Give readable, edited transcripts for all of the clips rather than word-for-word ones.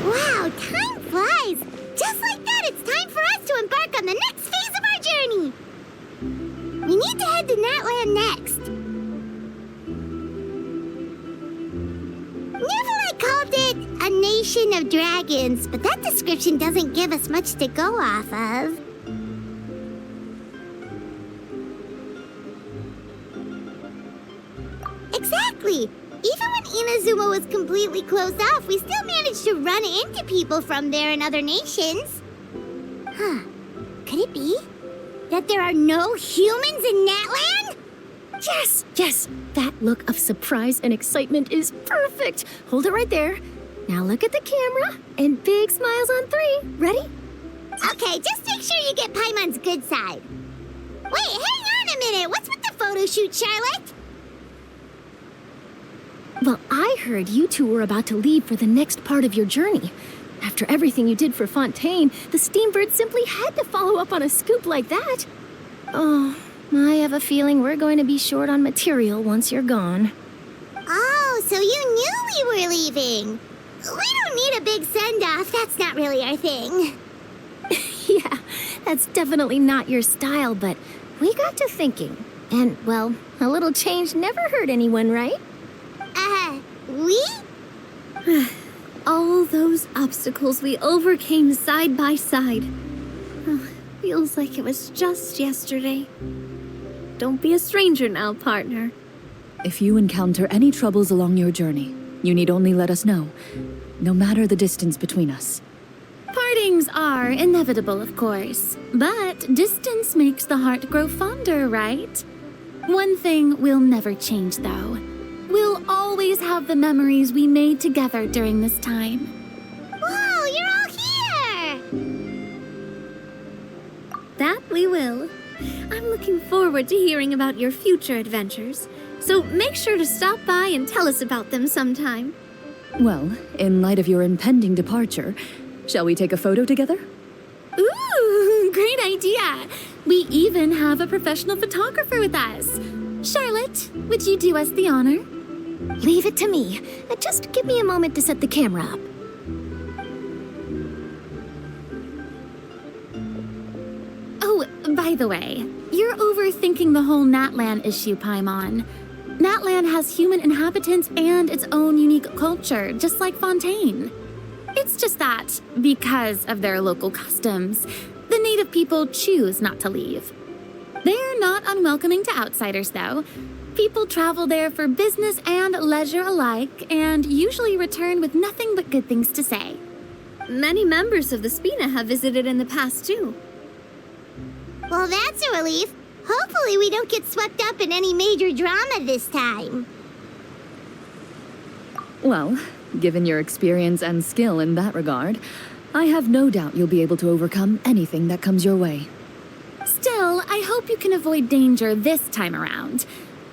Wow, time flies! Just like that, it's time for us to embark on the next phase of our journey! We need to head to Natlan next. Navia called it a nation of dragons, but that description doesn't give us much to go off of. Exactly! Even when Inazuma was completely closed off, we still managed to run into people from there in other nations. Huh. Could it be that there are no humans in Natlan? Yes! That look of surprise and excitement is perfect. Hold it right there. Now look at the camera and big smiles on 3. Ready? Okay, just make sure you get Paimon's good side. Wait, hang on a minute. What's with the photo shoot, Charlotte? Well, I heard you two were about to leave for the next part of your journey. After everything you did for Fontaine, the Steambird simply had to follow up on a scoop like that. Oh, I have a feeling we're going to be short on material once you're gone. Oh, so you knew we were leaving. We don't need a big send-off. That's not really our thing. Yeah, that's definitely not your style, but we got to thinking. And, well, a little change never hurt anyone, right? We? All those obstacles we overcame side by side. Oh, feels like it was just yesterday. Don't be a stranger now, partner. If you encounter any troubles along your journey, you need only let us know, no matter the distance between us. Partings are inevitable, of course, but distance makes the heart grow fonder, right? One thing will never change, though. We'll always have the memories we made together during this time. Whoa, you're all here! That we will. I'm looking forward to hearing about your future adventures, so make sure to stop by and tell us about them sometime. Well, in light of your impending departure, shall we take a photo together? Ooh, great idea! We even have a professional photographer with us. Charlotte, would you do us the honor? Leave it to me. Just give me a moment to set the camera up. Oh, by the way, you're overthinking the whole Natlan issue, Paimon. Natlan has human inhabitants and its own unique culture, just like Fontaine. It's just that, because of their local customs, the native people choose not to leave. They're not unwelcoming to outsiders, though. People travel there for business and leisure alike, and usually return with nothing but good things to say. Many members of the Spina have visited in the past, too. Well, that's a relief. Hopefully we don't get swept up in any major drama this time. Well, given your experience and skill in that regard, I have no doubt you'll be able to overcome anything that comes your way. Still, I hope you can avoid danger this time around.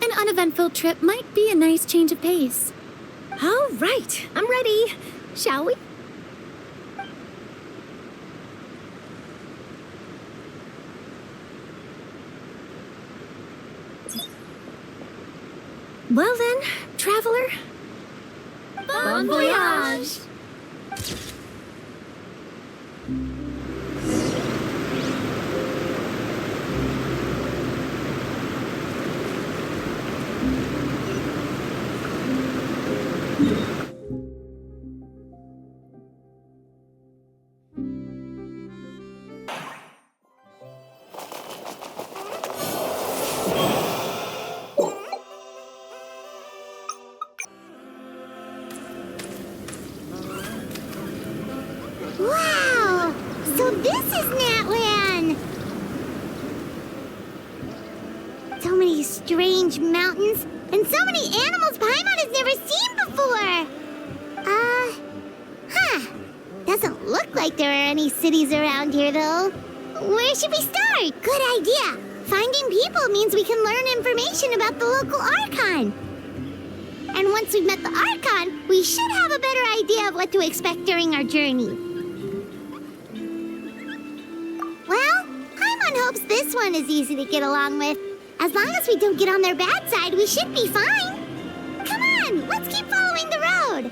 An uneventful trip might be a nice change of pace. All right, I'm ready. Shall we? Well then, Traveler. Bon voyage! Wow! So this is Natlan! So many strange mountains, and so many animals Paimon has never seen before! Doesn't look like there are any cities around here, though. Where should we start? Good idea! Finding people means we can learn information about the local Archon. And once we've met the Archon, we should have a better idea of what to expect during our journey. Well, Paimon hopes this one is easy to get along with. As long as we don't get on their bad side, we should be fine. Come on, let's keep following the road.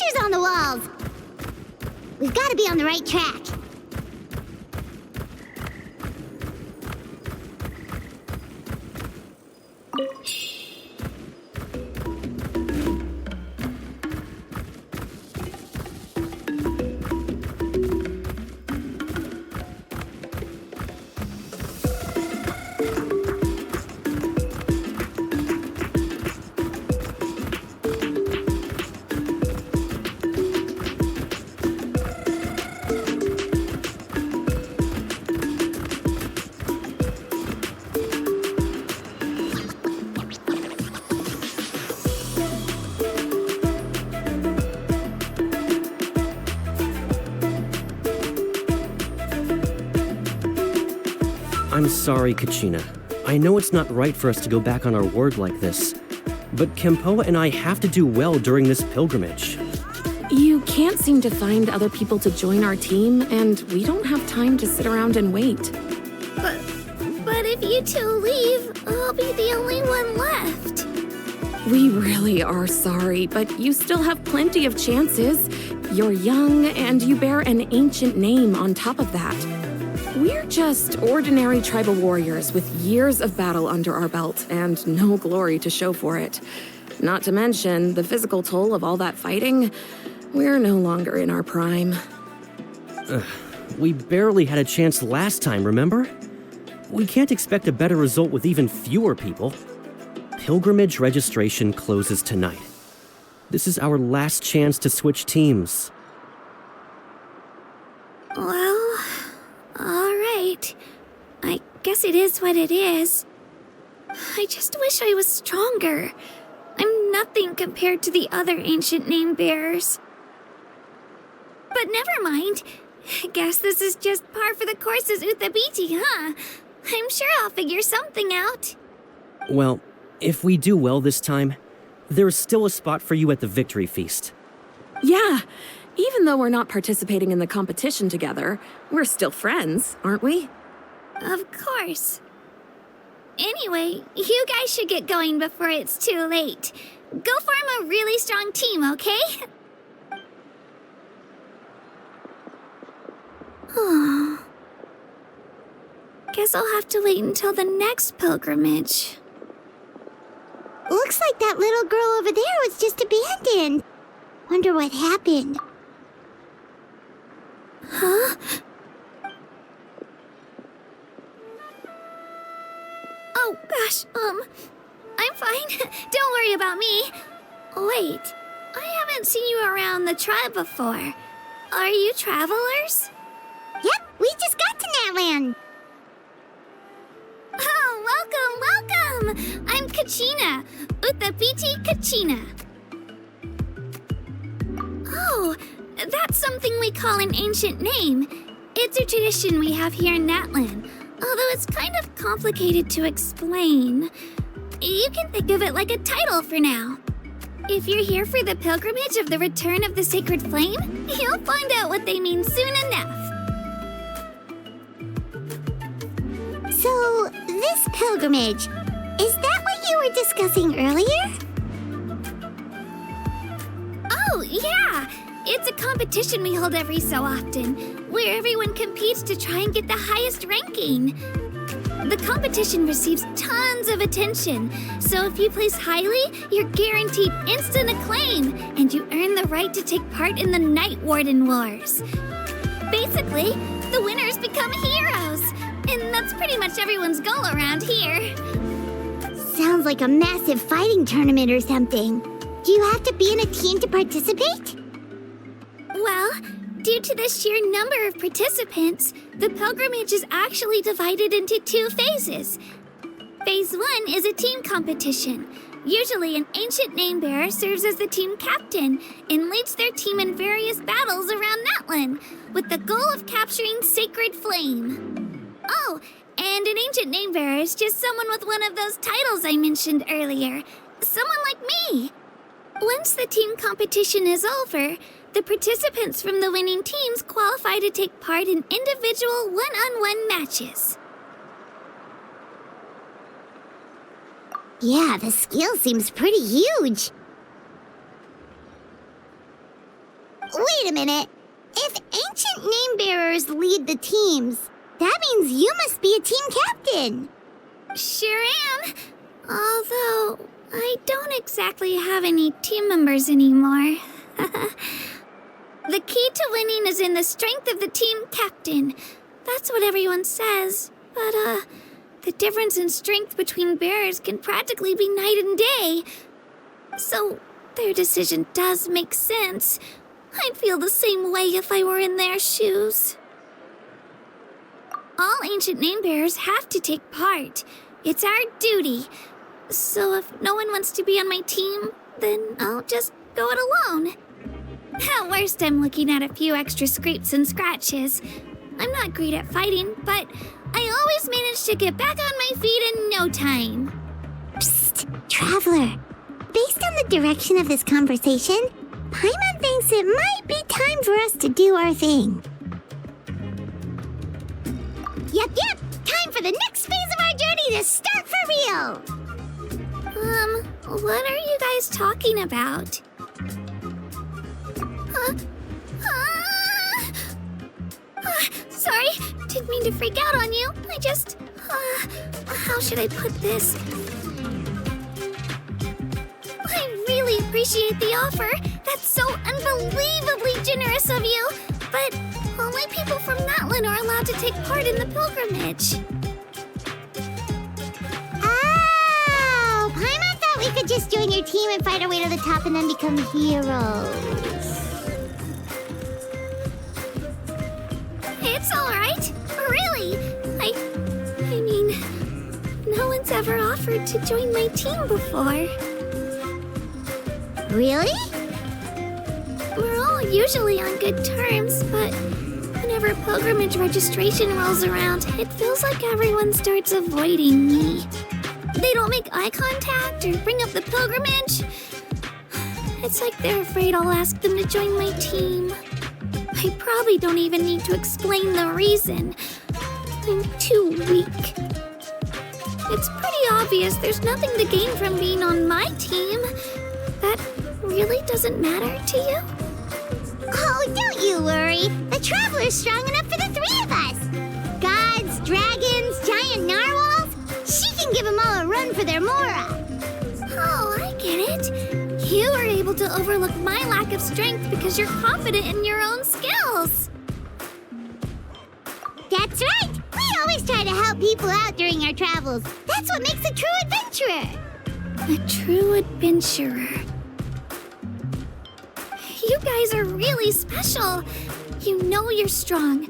pictures on the walls. We've got to be on the right track. I'm sorry, Kachina. I know it's not right for us to go back on our word like this, but Kempoa and I have to do well during this pilgrimage. You can't seem to find other people to join our team, and we don't have time to sit around and wait. But if you two leave, I'll be the only one left. We really are sorry, but you still have plenty of chances. You're young, and you bear an ancient name on top of that. We're just ordinary tribal warriors with years of battle under our belt and no glory to show for it. Not to mention the physical toll of all that fighting. We're no longer in our prime. We barely had a chance last time, remember? We can't expect a better result with even fewer people. Pilgrimage registration closes tonight. This is our last chance to switch teams. Well, alright. I guess it is what it is. I just wish I was stronger. I'm nothing compared to the other ancient name bearers. But never mind. I guess this is just par for the course as Uthabiti, huh? I'm sure I'll figure something out. Well, if we do well this time, there's still a spot for you at the victory feast. Yeah, even though we're not participating in the competition together, we're still friends, aren't we? Of course. Anyway, you guys should get going before it's too late. Go form a really strong team, okay? Guess I'll have to wait until the next pilgrimage. Looks like that little girl over there was just abandoned. Wonder what happened. Huh? Oh, gosh, I'm fine. Don't worry about me. Wait, I haven't seen you around the tribe before. Are you travelers? Yep, we just got to Natlan. Oh, welcome! I'm Kachina, Uthabiti Kachina. Oh, that's something we call an ancient name. It's a tradition we have here in Natlan, although it's kind of complicated to explain. You can think of it like a title for now. If you're here for the pilgrimage of the return of the sacred flame, you'll find out what they mean soon enough. So, this pilgrimage, is that what you were discussing earlier? Oh, yeah! It's a competition we hold every so often, where everyone competes to try and get the highest ranking. The competition receives tons of attention, so if you place highly, you're guaranteed instant acclaim, and you earn the right to take part in the Night Warden Wars. Basically, the winners become heroes, and that's pretty much everyone's goal around here. Sounds like a massive fighting tournament or something. Do you have to be in a team to participate? Well, due to the sheer number of participants, the pilgrimage is actually divided into 2 phases. Phase 1 is a team competition. Usually an ancient name bearer serves as the team captain and leads their team in various battles around Natlan, with the goal of capturing Sacred Flame. Oh, and an ancient name bearer is just someone with one of those titles I mentioned earlier. Someone like me. Once the team competition is over, the participants from the winning teams qualify to take part in individual one-on-one matches. Yeah, the skill seems pretty huge. Wait a minute. If ancient name bearers lead the teams, that means you must be a team captain. Sure am. Although, I don't exactly have any team members anymore. The key to winning is in the strength of the team captain. That's what everyone says. But, the difference in strength between bearers can practically be night and day. So, their decision does make sense. I'd feel the same way if I were in their shoes. All ancient name bearers have to take part. It's our duty. So if no one wants to be on my team, then I'll just go it alone. At worst, I'm looking at a few extra scrapes and scratches. I'm not great at fighting, but I always manage to get back on my feet in no time. Psst, Traveler. Based on the direction of this conversation, Paimon thinks it might be time for us to do our thing. Yep. Time for the next phase of our journey to start for real. What are you guys talking about? Sorry, didn't mean to freak out on you. I just, how should I put this? I really appreciate the offer. That's so unbelievably generous of you. But only people from Natlan are allowed to take part in the pilgrimage. Oh, Paimon thought we could just join your team and fight our way to the top and then become heroes. It's all right. Really. I mean, no one's ever offered to join my team before. Really? We're all usually on good terms, but whenever pilgrimage registration rolls around, it feels like everyone starts avoiding me. They don't make eye contact or bring up the pilgrimage. It's like they're afraid I'll ask them to join my team. I probably don't even need to explain the reason. I'm too weak. It's pretty obvious there's nothing to gain from being on my team. That really doesn't matter to you? Oh, don't you worry. The Traveler's strong enough for the three of us. Gods, dragons, giant narwhals. She can give them all a run for their mora. Oh, I get it. You are able to overlook my lack of strength because you're confident in your own skills. That's right. We always try to help people out during our travels. That's what makes a true adventurer. A true adventurer. You guys are really special. You know you're strong,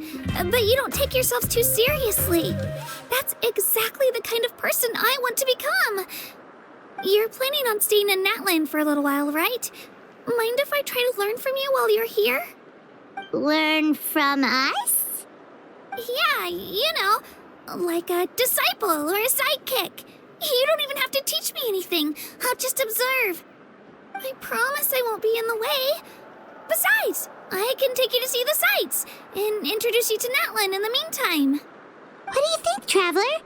but you don't take yourselves too seriously. That's exactly the kind of person I want to become. You're planning on staying in Natlan for a little while, right? Mind if I try to learn from you while you're here? Learn from us? Yeah, you know, like a disciple or a sidekick. You don't even have to teach me anything. I'll just observe. I promise I won't be in the way. Besides, I can take you to see the sights and introduce you to Natlan in the meantime. What do you think, Traveler?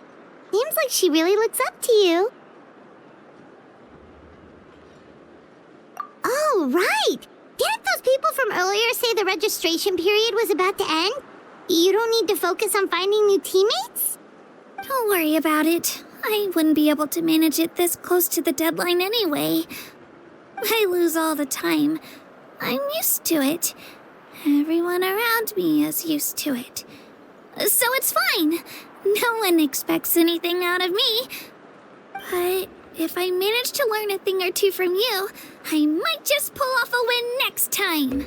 Seems like she really looks up to you. Oh, right! Didn't those people from earlier say the registration period was about to end? You don't need to focus on finding new teammates? Don't worry about it. I wouldn't be able to manage it this close to the deadline anyway. I lose all the time. I'm used to it. Everyone around me is used to it. So it's fine. No one expects anything out of me. But if I manage to learn a thing or two from you, I might just pull off a win next time.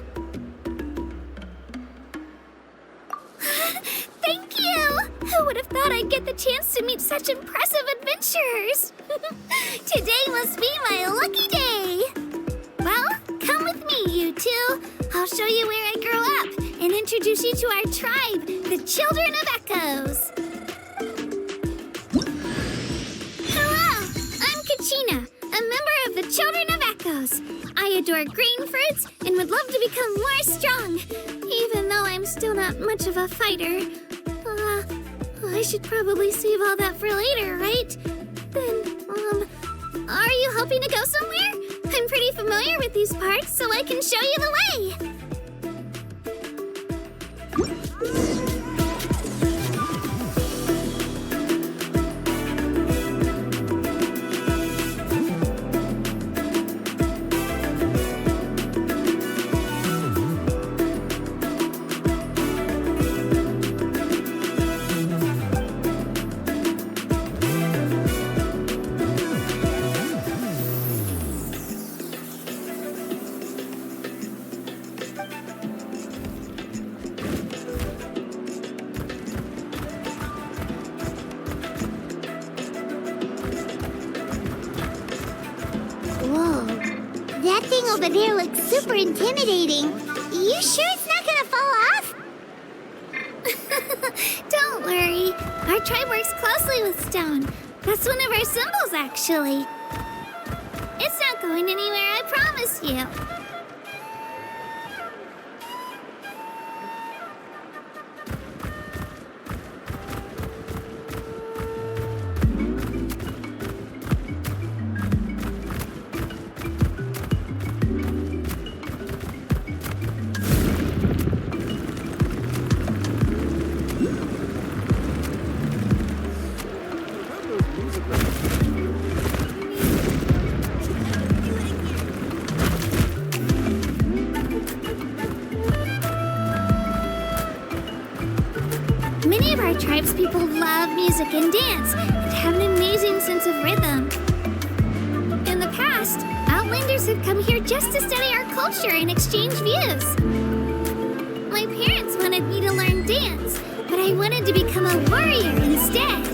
Thank you! Who would have thought I'd get the chance to meet such impressive adventurers? Today must be my lucky day. Well, come with me, you two. I'll show you where I grew up and introduce you to our tribe, the Children of Echoes. Hello, I'm Kachina, a member of the Children of Echoes. I adore green fruits and would love to become more strong, even though I'm still not much of a fighter. I should probably save all that for later, right? Then, are you hoping to go somewhere? I'm pretty familiar with these parts, so I can show you the way. thing over there looks super intimidating. You sure it's not gonna fall off? Don't worry. Our tribe works closely with stone. That's one of our symbols, actually. It's not going anywhere, I promise you. Many of our tribespeople love music and dance and have an amazing sense of rhythm. In the past, Outlanders have come here just to study our culture and exchange views. My parents wanted me to learn dance, but I wanted to become a warrior instead.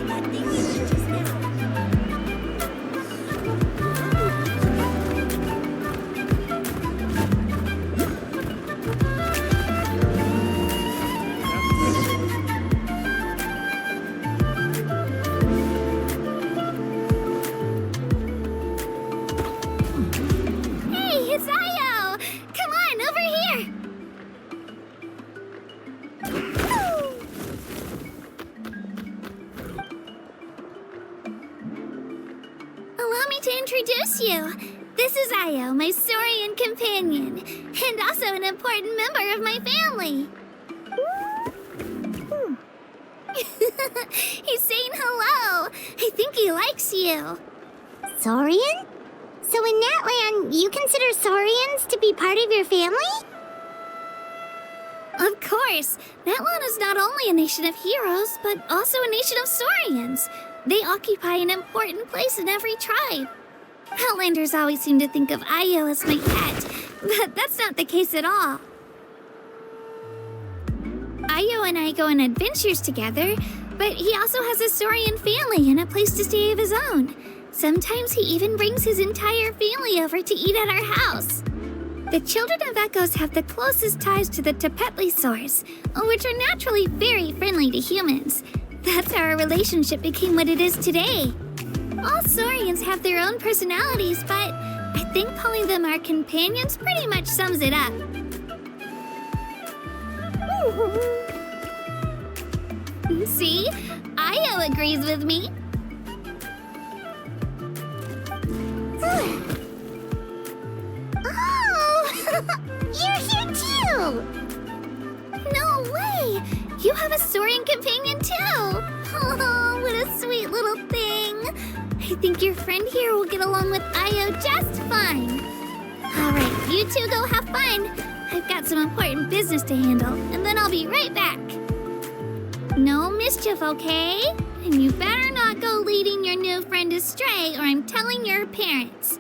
This is Io, my Saurian companion, and also an important member of my family. He's saying hello. I think he likes you. Saurian? So in Natlan, you consider Saurians to be part of your family? Of course. Natlan is not only a nation of heroes, but also a nation of Saurians. They occupy an important place in every tribe. Outlanders always seem to think of Io as my pet, but that's not the case at all. Io and I go on adventures together, but he also has a Saurian family and a place to stay of his own. Sometimes he even brings his entire family over to eat at our house. The children of Echoes have the closest ties to the Tepetli-saurs, which are naturally very friendly to humans. That's how our relationship became what it is today. All Saurians have their own personalities, but I think calling them our companions pretty much sums it up. See? Io agrees with me. Oh! You're here too! No way! You have a Saurian companion too! Oh, what a sweet little thing! I think your friend here will get along with Io just fine. Alright, you two go have fun. I've got some important business to handle, and then I'll be right back. No mischief, okay? And you better not go leading your new friend astray, or I'm telling your parents.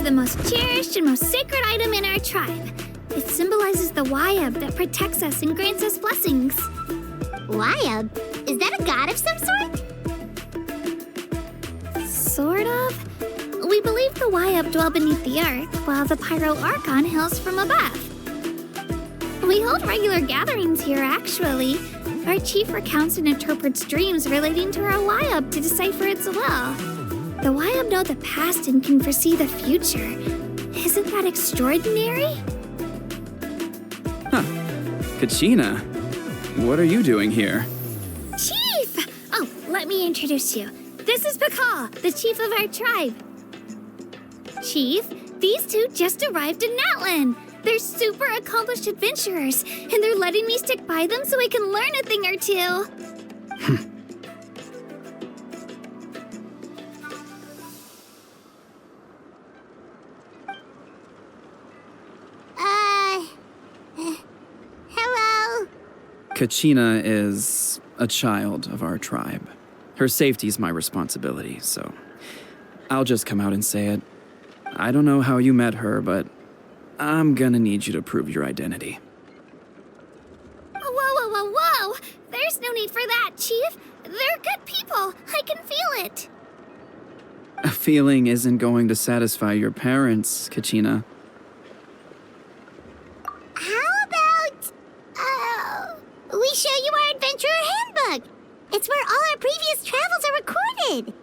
The most cherished and most sacred item in our tribe. It symbolizes the Wayab that protects us and grants us blessings. Wayab? Is that a god of some sort? Sort of. We believe the Wyab dwell beneath the earth, while the Pyro Archon hails from above. We hold regular gatherings here, actually. Our chief recounts and interprets dreams relating to our Wyab to decipher its will. The Wyab know the past and can foresee the future. Isn't that extraordinary? Huh. Kachina, what are you doing here? Chief! Oh, let me introduce you. This is Pakal, the chief of our tribe. Chief, these two just arrived in Natlan. They're super accomplished adventurers, and they're letting me stick by them so I can learn a thing or two. Hello? Kachina is a child of our tribe. Her safety's my responsibility, so I'll just come out and say it. I don't know how you met her, but I'm gonna need you to prove your identity. Whoa. There's no need for that, Chief. They're good people. I can feel it. A feeling isn't going to satisfy your parents, Kachina. How about, we show you our adventurer handbook? It's where all our previous travels are recorded.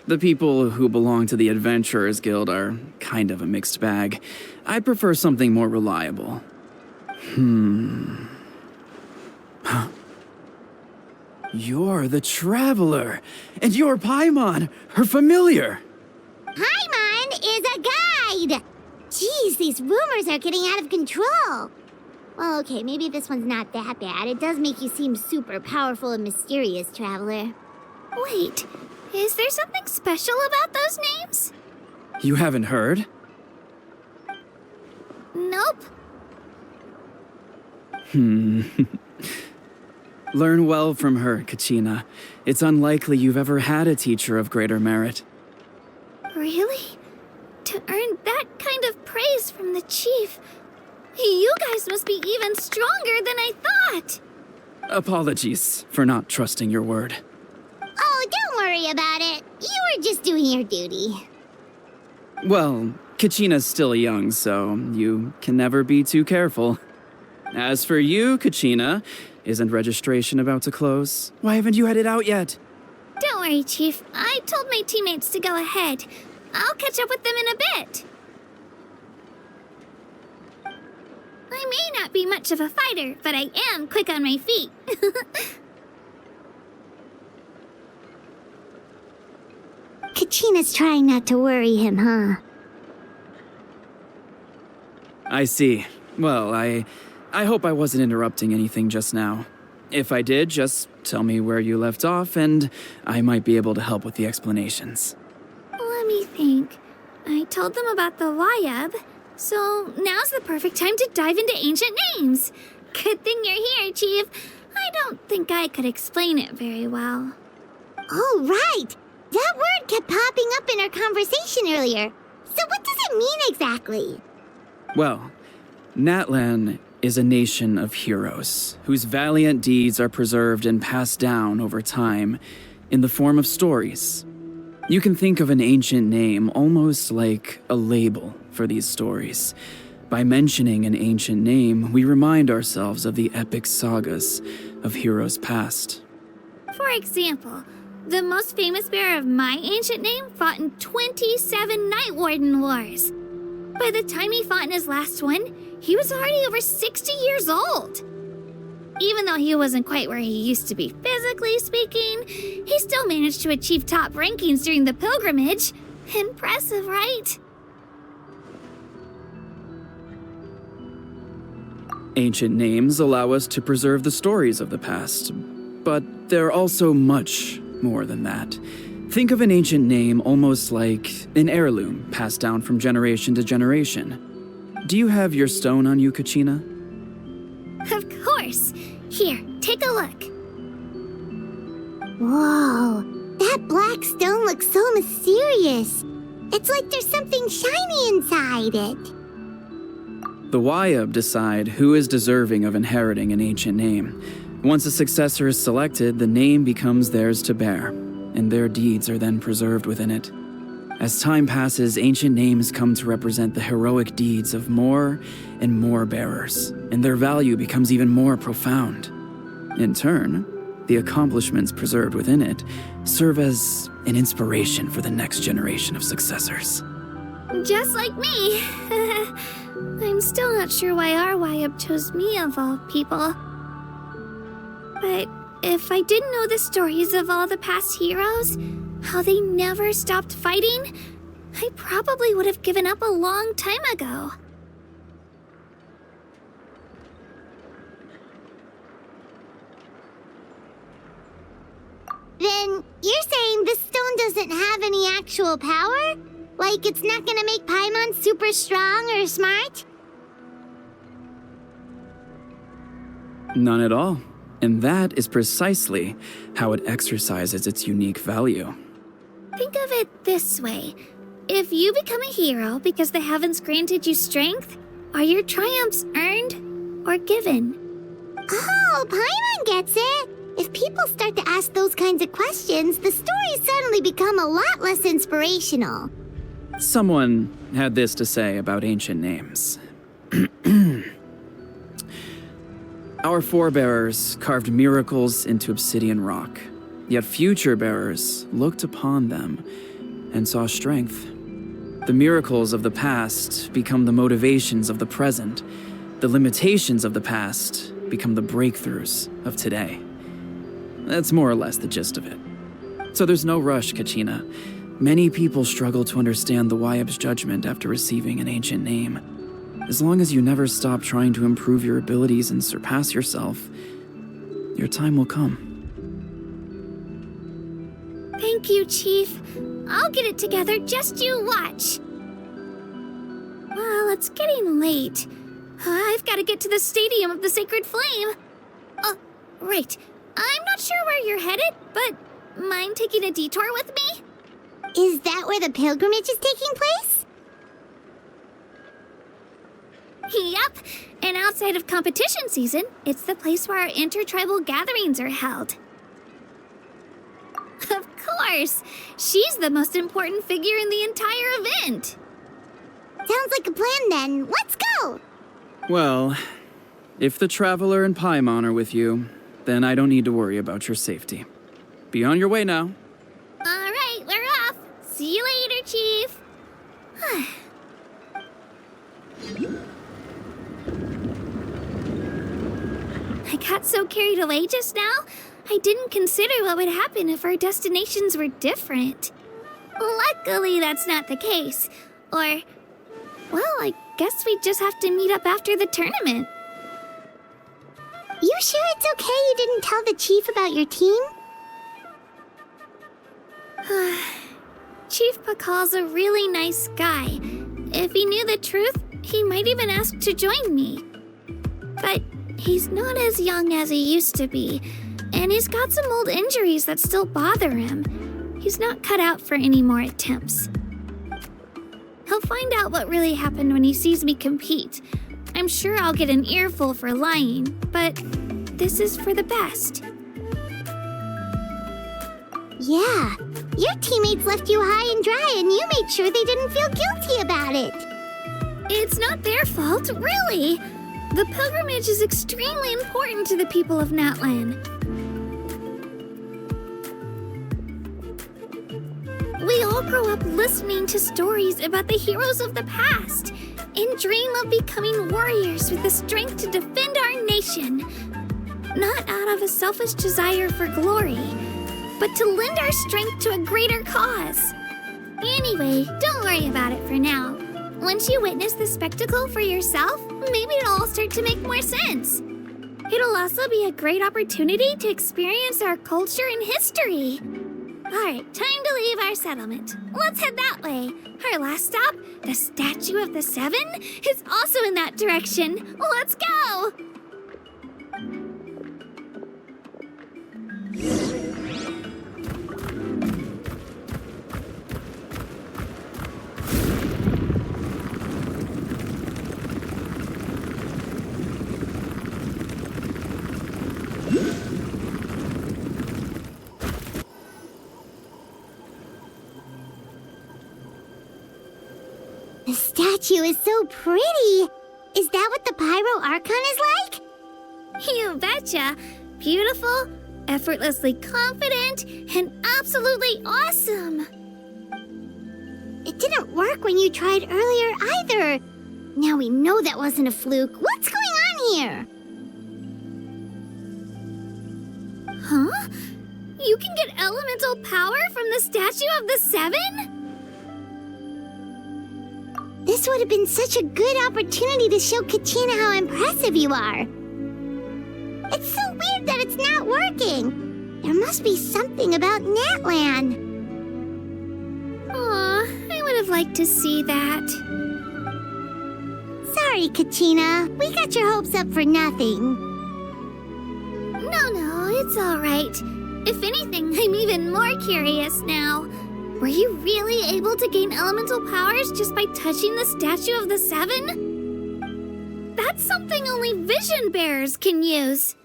The people who belong to the Adventurers Guild are kind of a mixed bag. I'd prefer something more reliable. You're the Traveler, and you're Paimon, her familiar. Paimon is a guide! Jeez, these rumors are getting out of control. Well, okay, maybe this one's not that bad. It does make you seem super powerful and mysterious, Traveler. Wait, is there something special about those names? You haven't heard? Nope. Learn well from her, Kachina. It's unlikely you've ever had a teacher of greater merit. Really? To earn that kind of praise from the chief, you guys must be even stronger than I thought. Apologies for not trusting your word. Oh, don't worry about it. You were just doing your duty. Well, Kachina's still young, so you can never be too careful. As for you, Kachina, isn't registration about to close? Why haven't you headed out yet? Don't worry, Chief. I told my teammates to go ahead. I'll catch up with them in a bit. I may not be much of a fighter, but I am quick on my feet. Kachina's trying not to worry him, huh? I see. Well, I hope I wasn't interrupting anything just now. If I did, just tell me where you left off, and I might be able to help with the explanations. Let me think. I told them about the Wyab, so now's the perfect time to dive into ancient names. Good thing you're here, Chief. I don't think I could explain it very well. Oh, right! That word kept popping up in our conversation earlier. So what does it mean exactly? Well, Natlan is a nation of heroes whose valiant deeds are preserved and passed down over time in the form of stories. You can think of an ancient name almost like a label for these stories. By mentioning an ancient name, we remind ourselves of the epic sagas of heroes past. For example, the most famous bearer of my ancient name fought in 27 Night Warden Wars. By the time he fought in his last one, he was already over 60 years old. Even though he wasn't quite where he used to be physically speaking, he still managed to achieve top rankings during the pilgrimage. Impressive, right? Ancient names allow us to preserve the stories of the past, but they're also much more than that. Think of an ancient name almost like an heirloom passed down from generation to generation. Do you have your stone on you, Kachina? Of course. Here, take a look. Whoa, that black stone looks so mysterious. It's like there's something shiny inside it. The Wyab decide who is deserving of inheriting an ancient name. Once a successor is selected, the name becomes theirs to bear, and their deeds are then preserved within it. As time passes, ancient names come to represent the heroic deeds of more and more bearers, and their value becomes even more profound. In turn, the accomplishments preserved within it serve as an inspiration for the next generation of successors. Just like me. I'm still not sure why our YUB chose me of all people. But if I didn't know the stories of all the past heroes, how they never stopped fighting, I probably would have given up a long time ago. Then you're saying this stone doesn't have any actual power? Like it's not gonna make Paimon super strong or smart? None at all. And that is precisely how it exercises its unique value. Think of it this way. If you become a hero because the heavens granted you strength, are your triumphs earned or given? Oh, Paimon gets it! If people start to ask those kinds of questions, the stories suddenly become a lot less inspirational. Someone had this to say about ancient names. Our forebears carved miracles into obsidian rock, yet future bearers looked upon them and saw strength. The miracles of the past become the motivations of the present. The limitations of the past become the breakthroughs of today. That's more or less the gist of it. So there's no rush, Kachina. Many people struggle to understand the YUB's judgment after receiving an ancient name. As long as you never stop trying to improve your abilities and surpass yourself, your time will come. Thank you, Chief. I'll get it together, just you watch. Well, it's getting late. I've got to get to the Stadium of the Sacred Flame. Oh, right. I'm not sure where you're headed, but mind taking a detour with me? Is that where the pilgrimage is taking place? Yep, and outside of competition season, it's the place where our intertribal gatherings are held. Of course! She's the most important figure in the entire event! Sounds like a plan then. Let's go! Well, if the Traveler and Paimon are with you, then I don't need to worry about your safety. Be on your way now. Alright, we're off! See you later, Chief! I got so carried away just now, I didn't consider what would happen if our destinations were different. Luckily, that's not the case. Or, well, I guess we just have to meet up after the tournament. You sure it's okay you didn't tell the chief about your team? Chief Pakal's a really nice guy. If he knew the truth, he might even ask to join me. But he's not as young as he used to be, and he's got some old injuries that still bother him. He's not cut out for any more attempts. He'll find out what really happened when he sees me compete. I'm sure I'll get an earful for lying, but this is for the best. Yeah, your teammates left you high and dry and you made sure they didn't feel guilty about it. It's not their fault, really. The pilgrimage is extremely important to the people of Natlan. We all grow up listening to stories about the heroes of the past and dream of becoming warriors with the strength to defend our nation. Not out of a selfish desire for glory, but to lend our strength to a greater cause. Anyway, don't worry about it for now. Once you witness the spectacle for yourself, maybe it'll all start to make more sense. It'll also be a great opportunity to experience our culture and history. Alright, time to leave our settlement. Let's head that way. Our last stop, the Statue of the Seven, is also in that direction. Let's go! The statue is so pretty. Is that what the Pyro Archon is like? You betcha. Beautiful, effortlessly confident, and absolutely awesome. It didn't work when you tried earlier either. Now we know that wasn't a fluke. What's going on here? Huh? You can get elemental power from the Statue of the Seven? This would have been such a good opportunity to show Kachina how impressive you are. It's so weird that it's not working. There must be something about Natlan. Aw, I would have liked to see that. Sorry, Kachina. We got your hopes up for nothing. No, it's all right. If anything, I'm even more curious now. Were you really able to gain elemental powers just by touching the Statue of the Seven? That's something only vision bearers can use.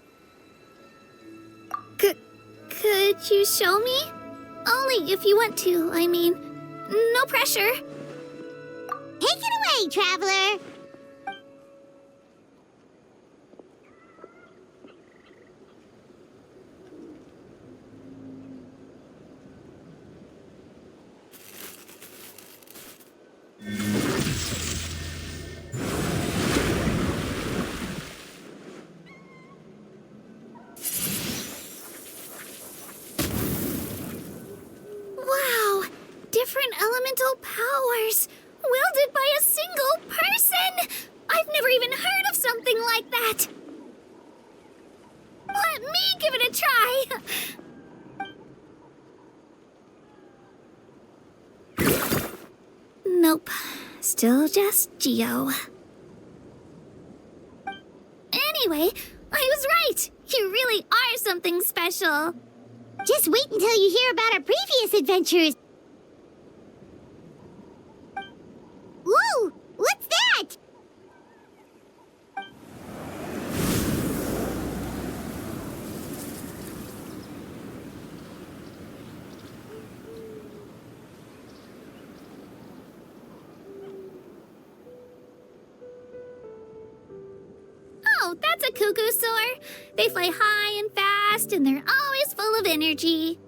Could you show me? Only if you want to, I mean. No pressure. Take it away, Traveler. Wow! Different elemental powers, wielded by a single person! I've never even heard of something like that! Let me give it a try! Nope. Still just Geo. Anyway, I was right! You really are something special! Just wait until you hear about our previous adventures. Whoa! What's that? Oh, that's a cuckoo soar. They fly high and fast, and they're always full of energy.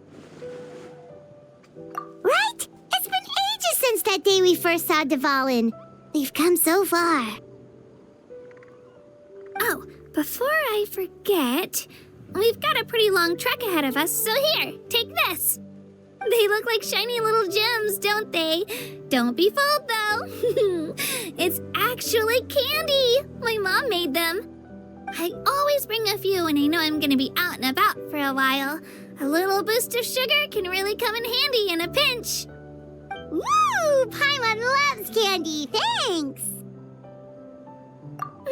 Right? It's been ages since that day we first saw Dvalin. We've come so far. Oh, before I forget, we've got a pretty long trek ahead of us, so here, take this. They look like shiny little gems, don't they? Don't be fooled, though. It's actually candy. My mom made them. I always bring a few when I know I'm going to be out and about for a while. A little boost of sugar can really come in handy in a pinch. Woo! Paimon loves candy. Thanks.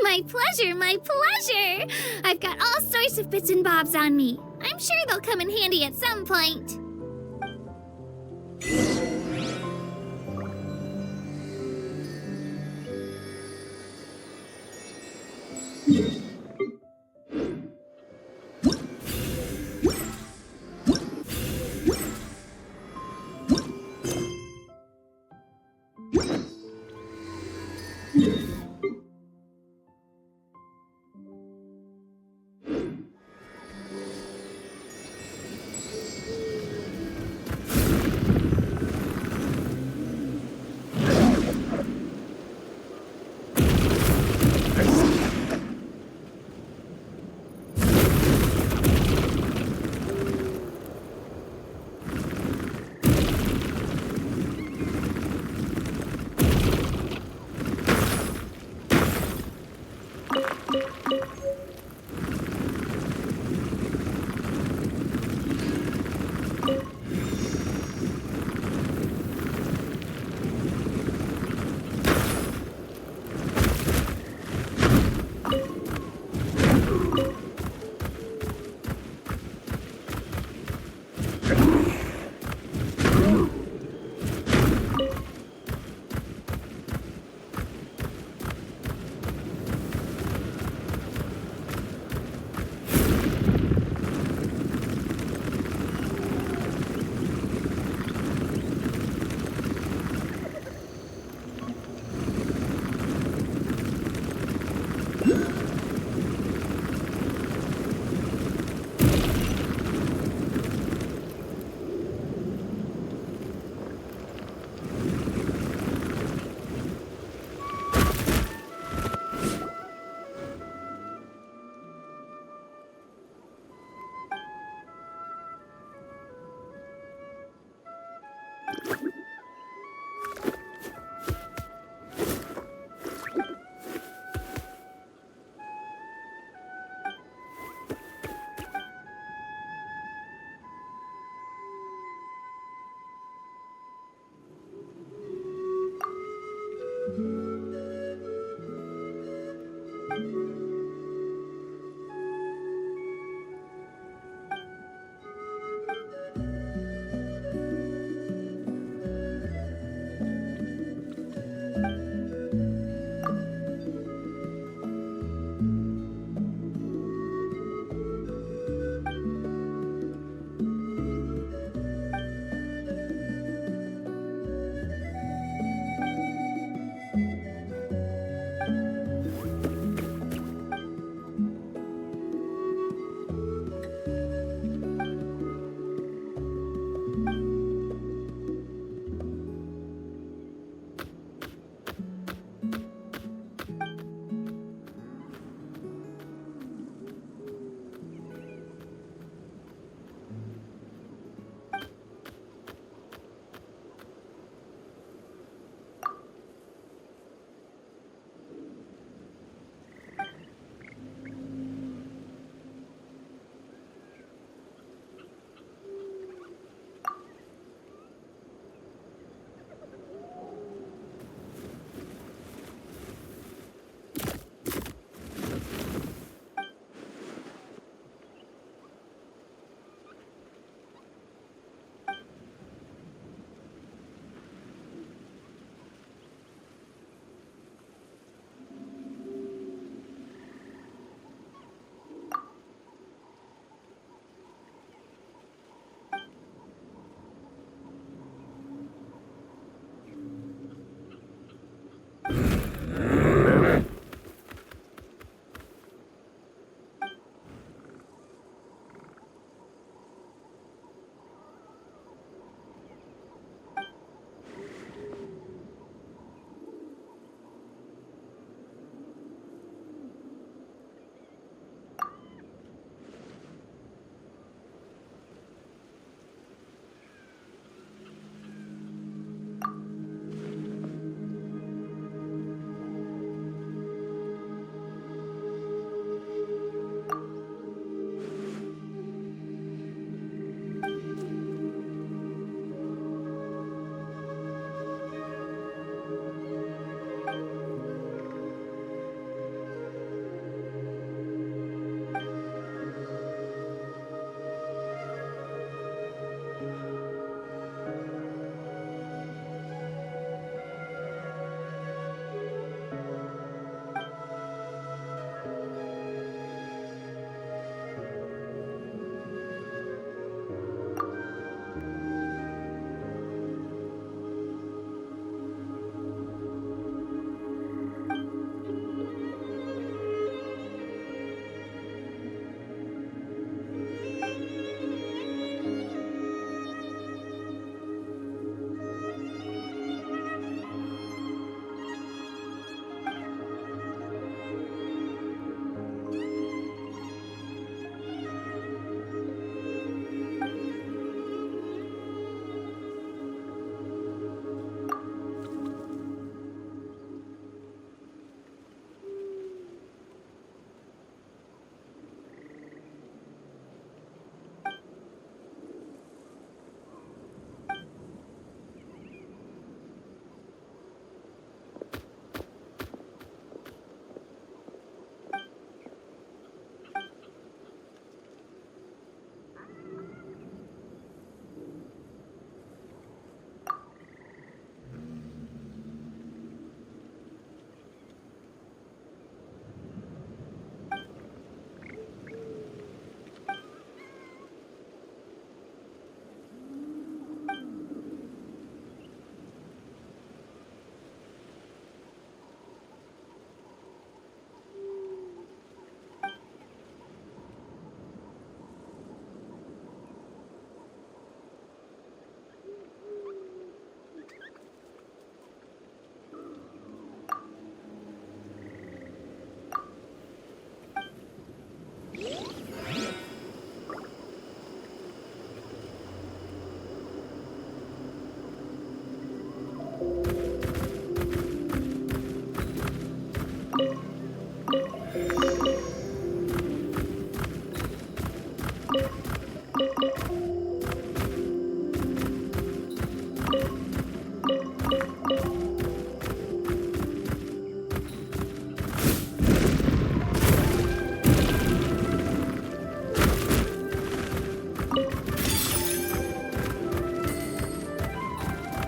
My pleasure, my pleasure. I've got all sorts of bits and bobs on me. I'm sure they'll come in handy at some point.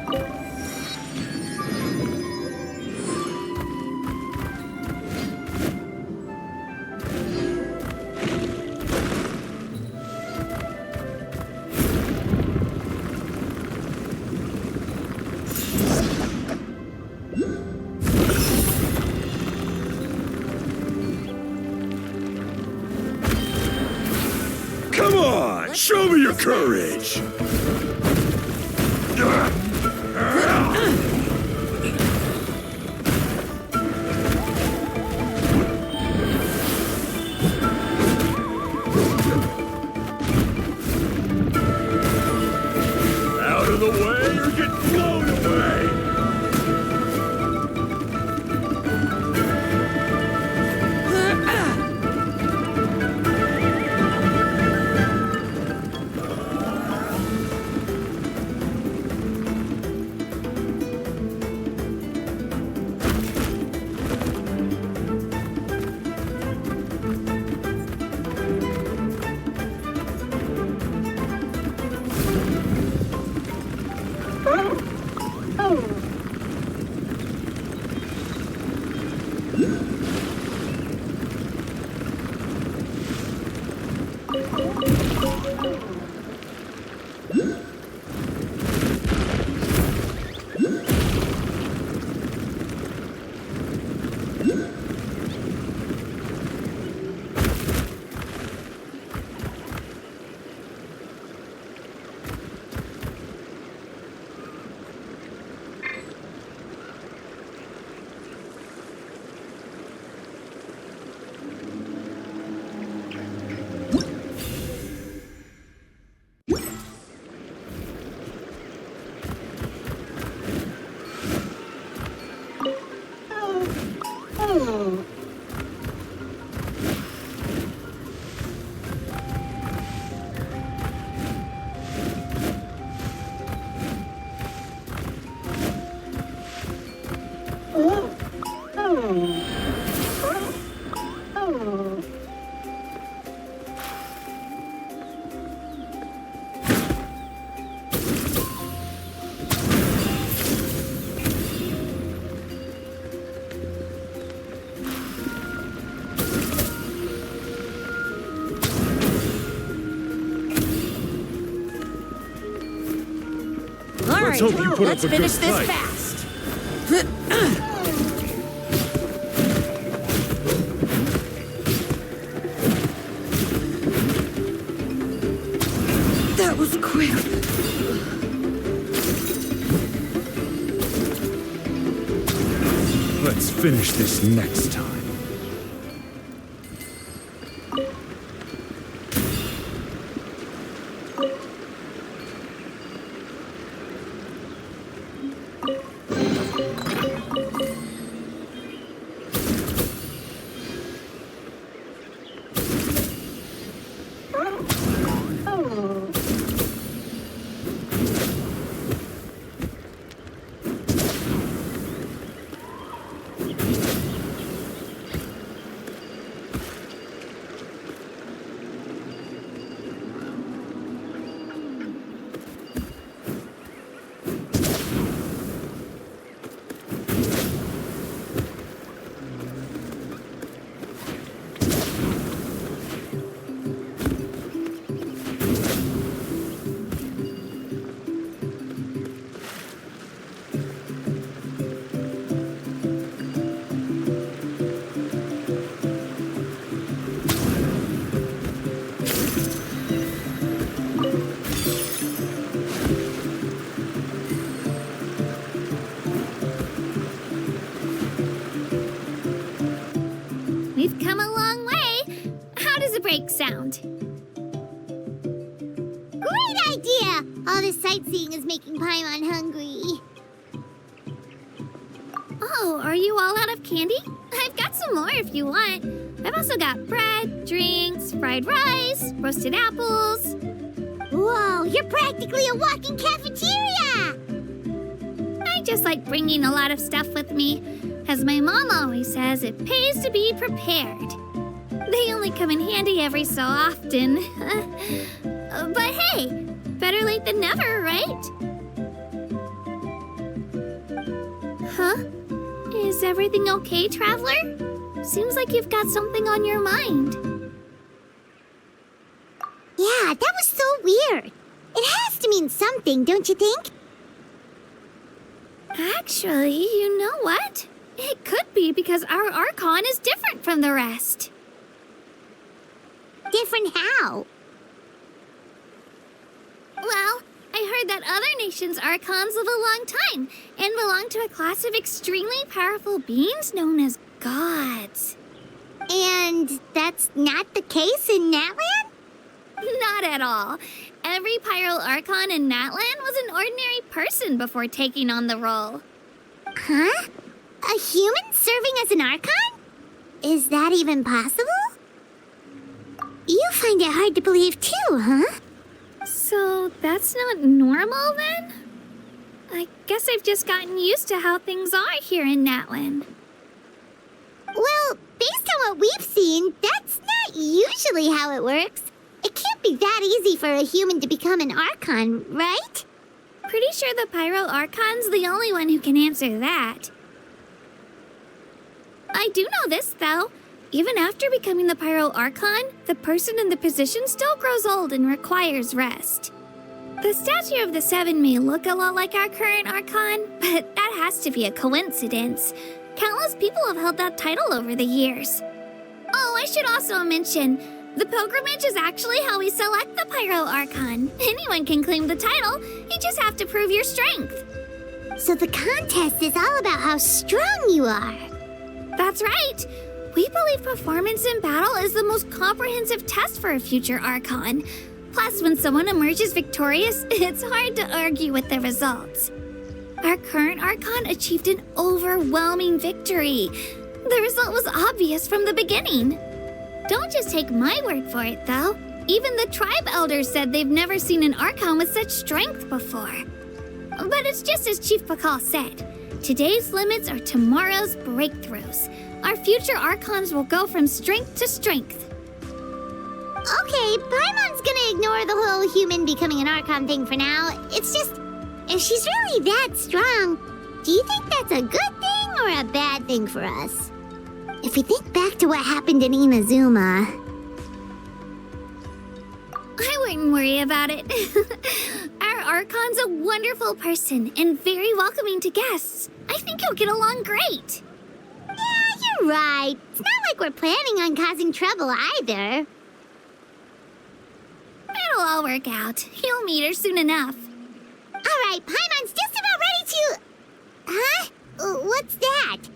Come on, show me your courage! Out of the way or get blown away! Let's hope you put up a good fight. Fast. That was quick. Let's finish this next time. We've come a long way. How does a break sound? Great idea! All this sightseeing is making Paimon hungry. Oh, are you all out of candy? I've got some more if you want. I've also got bread, drinks, fried rice, roasted apples. Whoa, you're practically a walking cafeteria! I just like bringing a lot of stuff with me. As my mom always says, it pays to be prepared. They only come in handy every so often. But hey, better late than never, right? Huh? Is everything okay, Traveler? Seems like you've got something on your mind. Yeah, that was so weird. It has to mean something, don't you think? Actually, you know what? It could be because our Archon is different from the rest. Different how? Well, I heard that other nations' Archons live a long time and belong to a class of extremely powerful beings known as gods. And that's not the case in Natlan? Not at all. Every Pyral Archon in Natlan was an ordinary person before taking on the role. Huh? A human serving as an Archon? Is that even possible? You find it hard to believe too, huh? So that's not normal then? I guess I've just gotten used to how things are here in Natlan. Well, based on what we've seen, that's not usually how it works. It can't be that easy for a human to become an Archon, right? Pretty sure the Pyral Archon's the only one who can answer that. I do know this, though. Even after becoming the Pyral Archon, the person in the position still grows old and requires rest. The statue of the Seven may look a lot like our current Archon, but that has to be a coincidence. Countless people have held that title over the years. Oh, I should also mention, the pilgrimage is actually how we select the Pyral Archon. Anyone can claim the title, you just have to prove your strength. So the contest is all about how strong you are. That's right. We believe performance in battle is the most comprehensive test for a future Archon. Plus, when someone emerges victorious, it's hard to argue with the results. Our current Archon achieved an overwhelming victory. The result was obvious from the beginning. Don't just take my word for it, though. Even the tribe elders said they've never seen an Archon with such strength before. But it's just as Chief Pakal said. Today's limits are tomorrow's breakthroughs. Our future Archons will go from strength to strength. Okay, Paimon's gonna ignore the whole human becoming an Archon thing for now. It's just, if she's really that strong, do you think that's a good thing or a bad thing for us? If we think back to what happened in Inazuma... I wouldn't worry about it. Our Archon's a wonderful person and very welcoming to guests. I think you'll get along great. Yeah, you're right. It's not like we're planning on causing trouble either. It'll all work out. You'll meet her soon enough. All right, Paimon's just about ready to... Huh? What's that?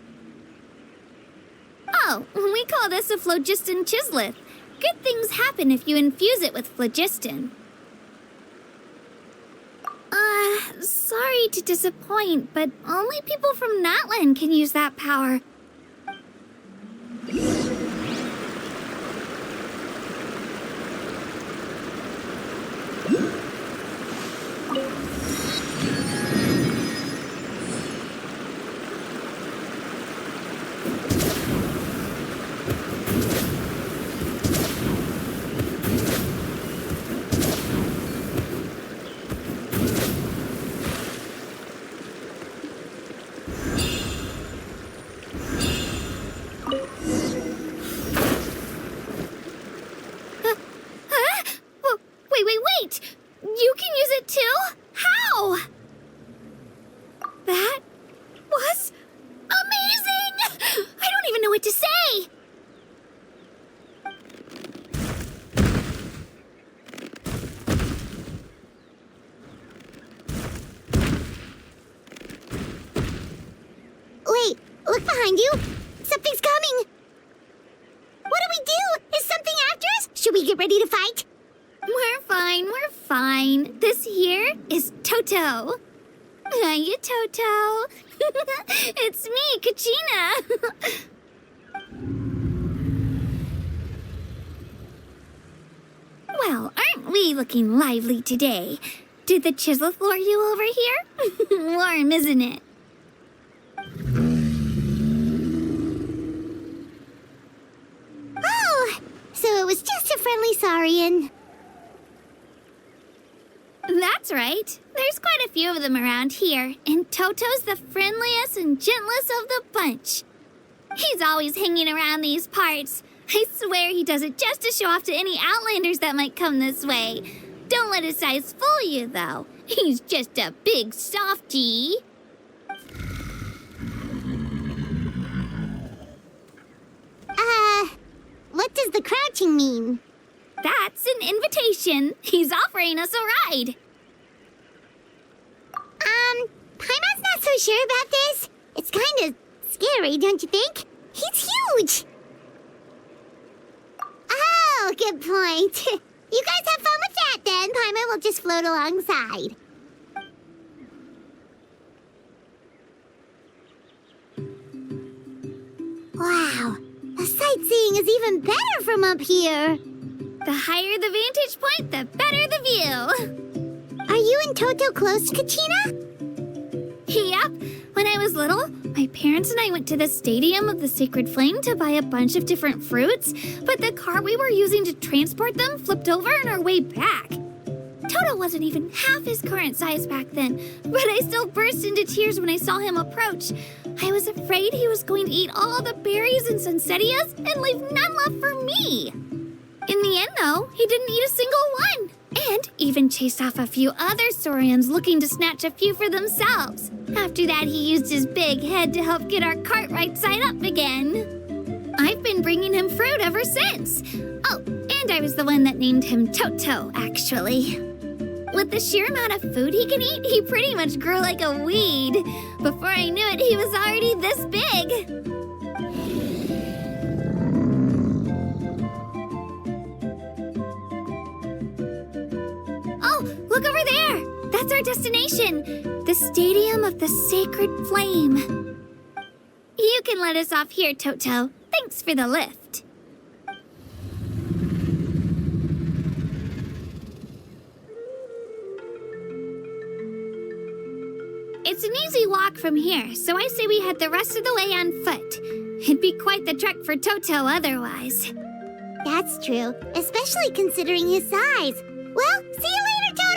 Oh, we call this a phlogiston chisleth. Good things happen if you infuse it with phlogiston. Sorry to disappoint, but only people from Natlan can use that power. Wait! You can use it too? How? That was amazing! I don't even know what to say! Wait, look behind you. Something's coming. What do we do? Is something after us? Should we get ready to fight? We're fine. This here is Toto. Hiya, Toto. It's me, Kachina. Well, aren't we looking lively today? Did the chisleth lure you over here? Warm, isn't it? Oh, so it was just a friendly Saurian. That's right. There's quite a few of them around here, and Toto's the friendliest and gentlest of the bunch. He's always hanging around these parts. I swear he does it just to show off to any outlanders that might come this way. Don't let his size fool you, though. He's just a big softie. What does the crouching mean? That's an invitation. He's offering us a ride. Paimon's not so sure about this. It's kind of scary, don't you think? He's huge. Oh, good point. You guys have fun with that then. Paimon will just float alongside. Wow, the sightseeing is even better from up here. The higher the vantage point, the better the view. Are you and Toto close, Kachina? Yep. When I was little, my parents and I went to the Stadium of the Sacred Flame to buy a bunch of different fruits, but the car we were using to transport them flipped over on our way back. Toto wasn't even half his current size back then, but I still burst into tears when I saw him approach. I was afraid he was going to eat all the berries and sunsettias and leave none left for me. In the end, though, he didn't eat a single one, and even chased off a few other Saurians looking to snatch a few for themselves. After that, he used his big head to help get our cart right side up again. I've been bringing him fruit ever since. Oh, and I was the one that named him Toto, actually. With the sheer amount of food he can eat, he pretty much grew like a weed. Before I knew it, he was already this big. Look over there! That's our destination! The Stadium of the Sacred Flame. You can let us off here, Toto. Thanks for the lift. It's an easy walk from here, so I say we head the rest of the way on foot. It'd be quite the trek for Toto otherwise. That's true, especially considering his size. Well, see you later, Toto!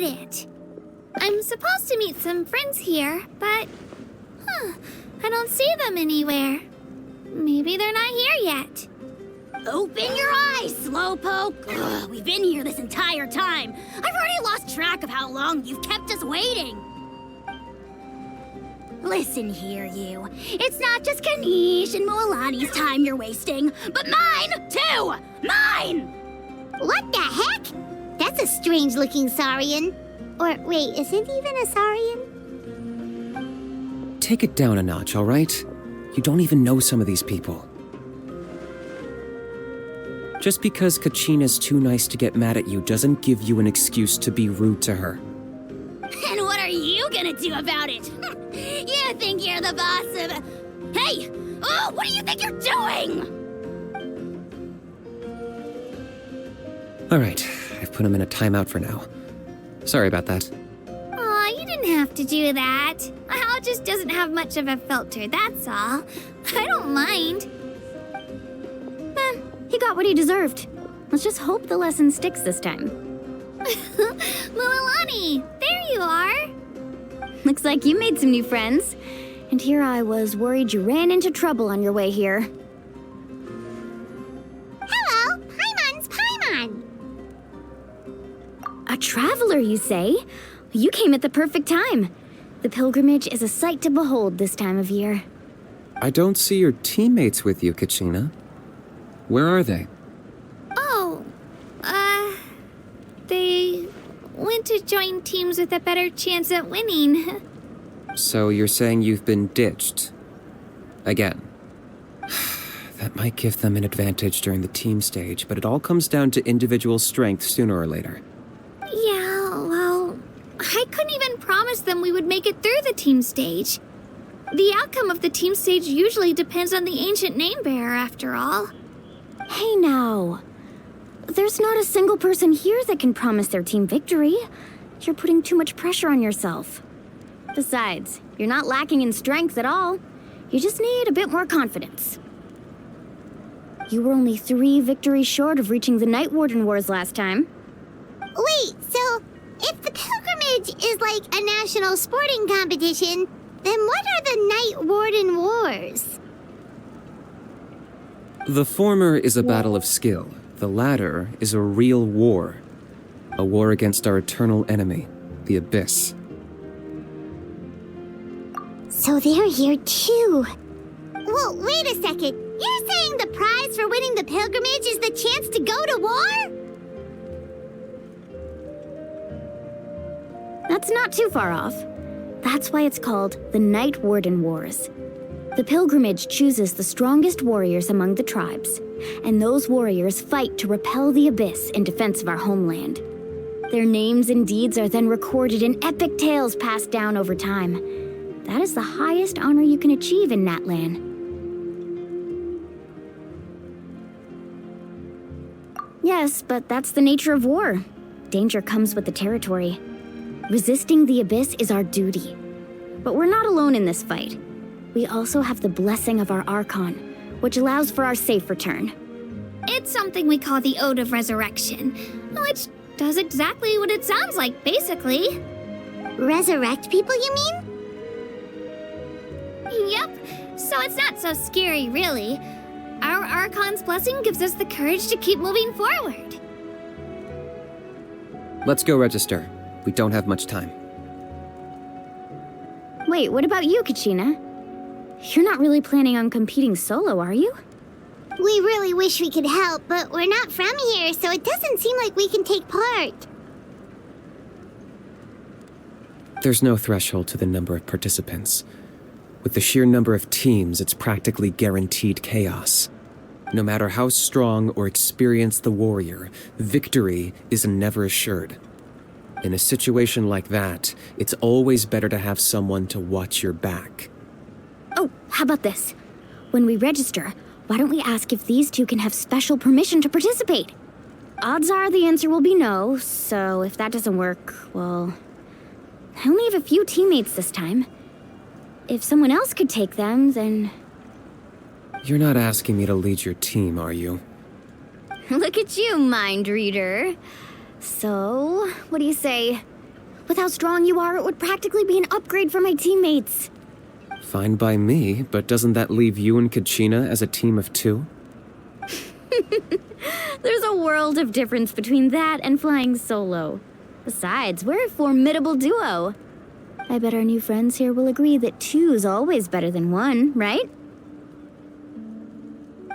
it. I'm supposed to meet some friends here, but... I don't see them anywhere. Maybe they're not here yet. Open your eyes, Slowpoke! Ugh, we've been here this entire time. I've already lost track of how long you've kept us waiting. Listen here, you. It's not just Kanish and Moalani's time you're wasting, but mine, too! Mine! What the heck? That's a strange-looking Saurian. Or, wait, is it even a Saurian? Take it down a notch, all right? You don't even know some of these people. Just because Kachina's too nice to get mad at you doesn't give you an excuse to be rude to her. And what are you gonna do about it? You think you're the boss of... Hey! Oh, what do you think you're doing? All right, I've put him in a timeout for now. Sorry about that. Aw, you didn't have to do that. Hal just doesn't have much of a filter, that's all. I don't mind. He got what he deserved. Let's just hope the lesson sticks this time. Moalani, there you are. Looks like you made some new friends. And here I was worried you ran into trouble on your way here. Hello, Paimon's Paimon. A traveler, you say? You came at the perfect time. The pilgrimage is a sight to behold this time of year. I don't see your teammates with you, Kachina. Where are they? Oh, they went to join teams with a better chance at winning. So you're saying you've been ditched? Again. That might give them an advantage during the team stage, but it all comes down to individual strength sooner or later. Yeah, well, I couldn't even promise them we would make it through the team stage. The outcome of the team stage usually depends on the ancient name bearer, after all. Hey now. There's not a single person here that can promise their team victory. You're putting too much pressure on yourself. Besides, you're not lacking in strength at all. You just need a bit more confidence. You were only 3 victories short of reaching the Night Warden Wars last time. Wait, so if the pilgrimage is like a national sporting competition, then what are the Night Warden Wars? The former is a battle of skill. The latter is a real war. A war against our eternal enemy, the Abyss. So they're here too. Well, wait a second. You're saying the prize for winning the pilgrimage is the chance to go to war? That's not too far off. That's why it's called the Night Warden Wars. The pilgrimage chooses the strongest warriors among the tribes, and those warriors fight to repel the Abyss in defense of our homeland. Their names and deeds are then recorded in epic tales passed down over time. That is the highest honor you can achieve in Natlan. Yes, but that's the nature of war. Danger comes with the territory. Resisting the Abyss is our duty. But we're not alone in this fight. We also have the blessing of our Archon, which allows for our safe return. It's something we call the Ode of Resurrection, which does exactly what it sounds like, basically. Resurrect people, you mean? Yep, so it's not so scary, really. Our Archon's blessing gives us the courage to keep moving forward. Let's go register. We don't have much time. Wait, what about you, Kachina? You're not really planning on competing solo, are you? We really wish we could help, but we're not from here, so it doesn't seem like we can take part. There's no threshold to the number of participants. With the sheer number of teams, it's practically guaranteed chaos. No matter how strong or experienced the warrior, victory is never assured. In a situation like that, it's always better to have someone to watch your back. Oh, how about this? When we register, why don't we ask if these two can have special permission to participate? Odds are the answer will be no, so if that doesn't work, well... I only have a few teammates this time. If someone else could take them, then... You're not asking me to lead your team, are you? Look at you, mind reader. So, what do you say? With how strong you are, it would practically be an upgrade for my teammates. Fine by me, but doesn't that leave you and Kachina as a team of 2? There's a world of difference between that and flying solo. Besides, we're a formidable duo. I bet our new friends here will agree that 2's always better than 1, right?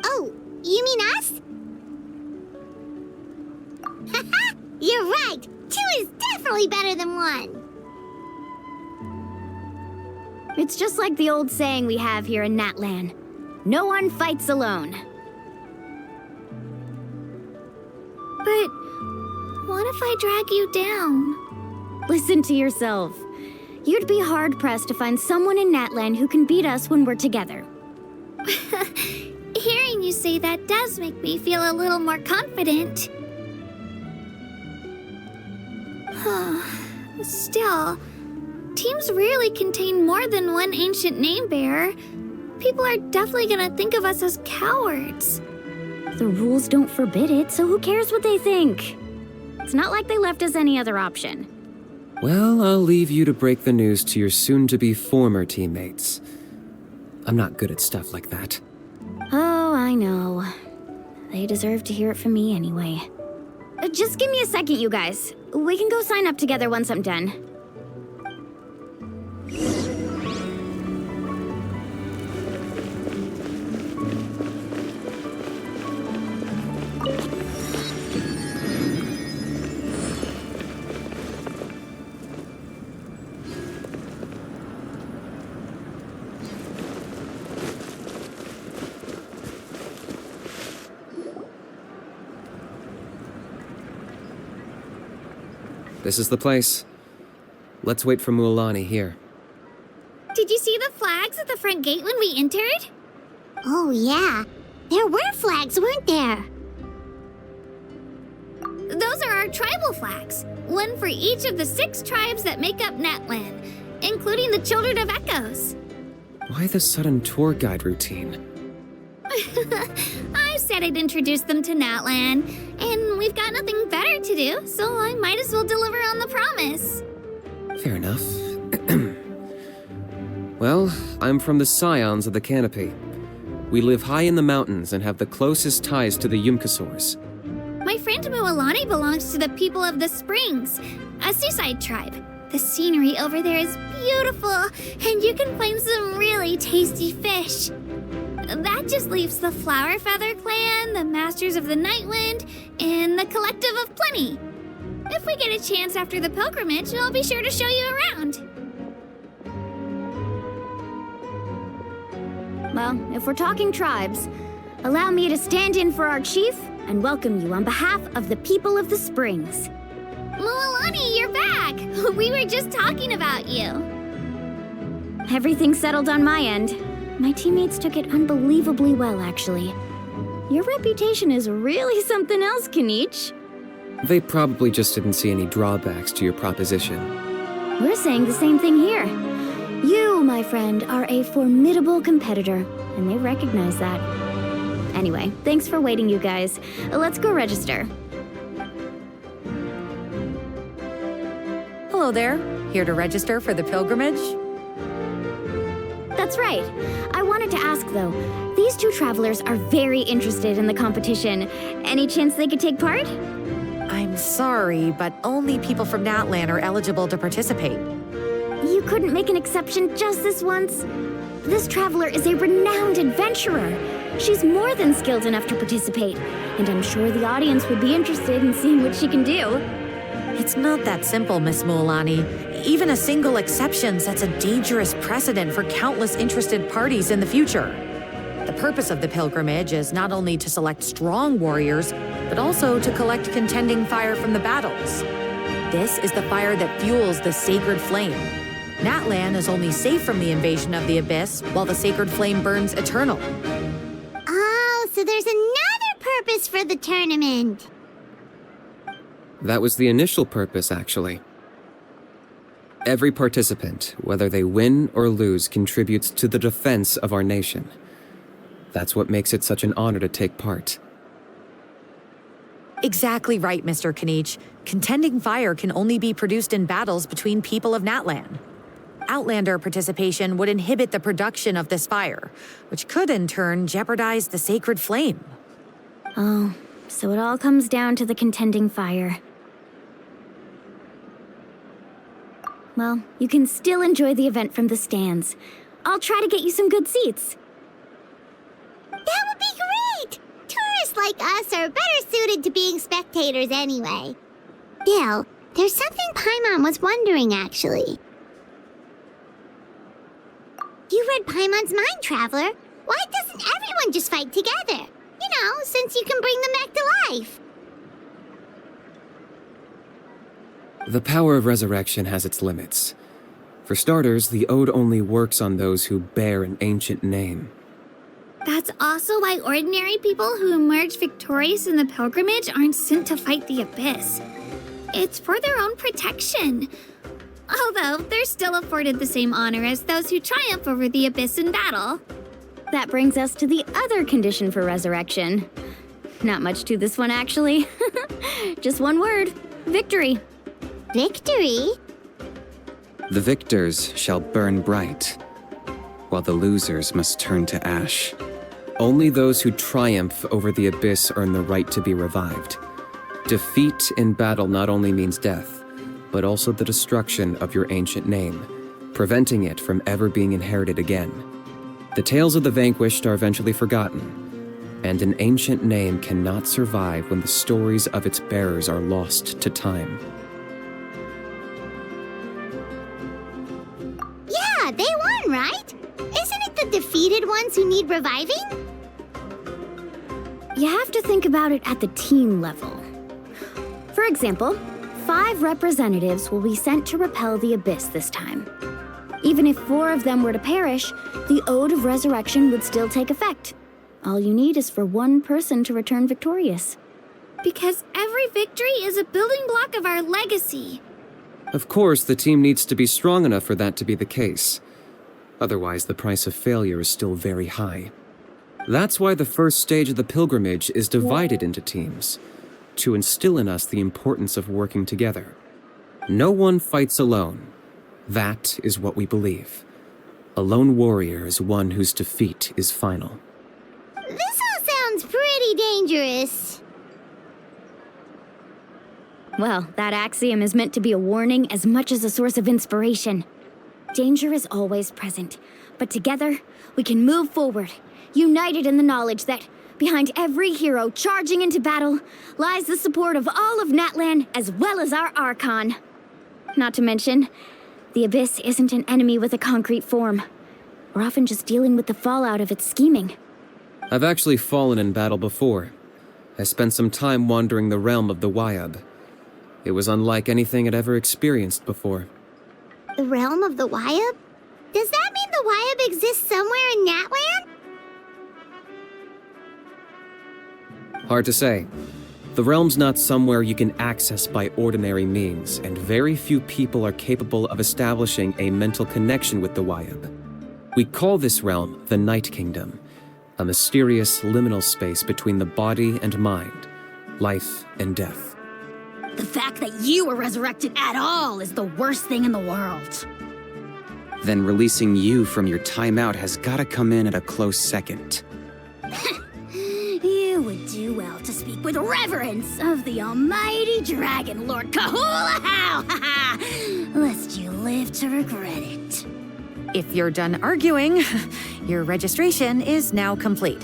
Oh, you mean us? Haha, you're right. 2 is definitely better than 1. It's just like the old saying we have here in Natlan. No one fights alone. But what if I drag you down? Listen to yourself. You'd be hard-pressed to find someone in Natlan who can beat us when we're together. Hearing you say that does make me feel a little more confident. Still, teams rarely contain more than one ancient name bearer. People are definitely gonna think of us as cowards. The rules don't forbid it, so who cares what they think? It's not like they left us any other option. Well, I'll leave you to break the news to your soon-to-be former teammates. I'm not good at stuff like that. Oh, I know. They deserve to hear it from me anyway. Just give me a second, you guys. We can go sign up together once I'm done. This is the place. Let's wait for Mualani here. Did you see the flags at the front gate when we entered? Oh, yeah. There were flags, weren't there? Those are our tribal flags. One for each of the 6 tribes that make up Natlan, including the Children of Echoes. Why the sudden tour guide routine? I said I'd introduce them to Natlan, and we've got nothing better to do, so I might as well deliver on the promise. Fair enough. Well, I'm from the Scions of the Canopy. We live high in the mountains and have the closest ties to the Yumkasaurs. My friend Mualani belongs to the people of the Springs, a seaside tribe. The scenery over there is beautiful, and you can find some really tasty fish. That just leaves the Flower Feather Clan, the Masters of the Nightwind, and the Collective of Plenty. If we get a chance after the pilgrimage, I'll be sure to show you around. Well, if we're talking tribes, allow me to stand in for our chief and welcome you on behalf of the people of the Springs. Mualani, you're back! We were just talking about you. Everything's settled on my end. My teammates took it unbelievably well, actually. Your reputation is really something else, Kanich. They probably just didn't see any drawbacks to your proposition. We're saying the same thing here. You, my friend, are a formidable competitor, and they recognize that. Anyway, thanks for waiting, you guys. Let's go register. Hello there. Here to register for the pilgrimage? That's right. I wanted to ask, though. These 2 travelers are very interested in the competition. Any chance they could take part? I'm sorry, but only people from Natlan are eligible to participate. You couldn't make an exception just this once? This traveler is a renowned adventurer. She's more than skilled enough to participate, and I'm sure the audience would be interested in seeing what she can do. It's not that simple, Miss Mualani. Even a single exception sets a dangerous precedent for countless interested parties in the future. The purpose of the pilgrimage is not only to select strong warriors, but also to collect contending fire from the battles. This is the fire that fuels the sacred flame. Natlan is only safe from the invasion of the Abyss, while the sacred flame burns eternal. Oh, so there's another purpose for the tournament. That was the initial purpose, actually. Every participant, whether they win or lose, contributes to the defense of our nation. That's what makes it such an honor to take part. Exactly right, Mr. Kanich. Contending fire can only be produced in battles between people of Natlan. Outlander participation would inhibit the production of this fire, which could in turn jeopardize the sacred flame. Oh, so it all comes down to the contending fire. Well, you can still enjoy the event from the stands. I'll try to get you some good seats. That would be great! Tourists like us are better suited to being spectators anyway. Still, there's something Paimon was wondering, actually. You read Paimon's mind, Traveler. Why doesn't everyone just fight together? You know, since you can bring them back to life. The power of resurrection has its limits. For starters, the ode only works on those who bear an ancient name. That's also why ordinary people who emerge victorious in the pilgrimage aren't sent to fight the Abyss. It's for their own protection. Although, they're still afforded the same honor as those who triumph over the Abyss in battle. That brings us to the other condition for resurrection. Not much to this one, actually. Just one word: victory. Victory? The victors shall burn bright, while the losers must turn to ash. Only those who triumph over the Abyss earn the right to be revived. Defeat in battle not only means death, but also the destruction of your ancient name, preventing it from ever being inherited again. The tales of the vanquished are eventually forgotten, and an ancient name cannot survive when the stories of its bearers are lost to time. Yeah, they won, right? Isn't it the defeated ones who need reviving? You have to think about it at the team level. For example, 5 representatives will be sent to repel the Abyss this time. Even if 4 of them were to perish, the Ode of Resurrection would still take effect. All you need is for 1 person to return victorious. Because every victory is a building block of our legacy. Of course, the team needs to be strong enough for that to be the case. Otherwise, the price of failure is still very high. That's why the first stage of the pilgrimage is divided into teams, to instill in us the importance of working together. No one fights alone. That is what we believe. A lone warrior is one whose defeat is final. This all sounds pretty dangerous. Well, that axiom is meant to be a warning as much as a source of inspiration. Danger is always present, but together, we can move forward, united in the knowledge that behind every hero charging into battle lies the support of all of Natlan as well as our Archon. Not to mention, the Abyss isn't an enemy with a concrete form. We're often just dealing with the fallout of its scheming. I've actually fallen in battle before. I spent some time wandering the realm of the Wyab. It was unlike anything I'd ever experienced before. The realm of the Wyab? Does that mean the Wyab exists somewhere in Natlan? Hard to say. The realm's not somewhere you can access by ordinary means, and very few people are capable of establishing a mental connection with the Wyab. We call this realm the Night Kingdom, a mysterious liminal space between the body and mind, life and death. The fact that you were resurrected at all is the worst thing in the world. Then releasing you from your timeout has gotta come in at a close second. You would do well to speak with reverence of the almighty Dragon Lord Kahula-How, lest you live to regret it. If you're done arguing, your registration is now complete.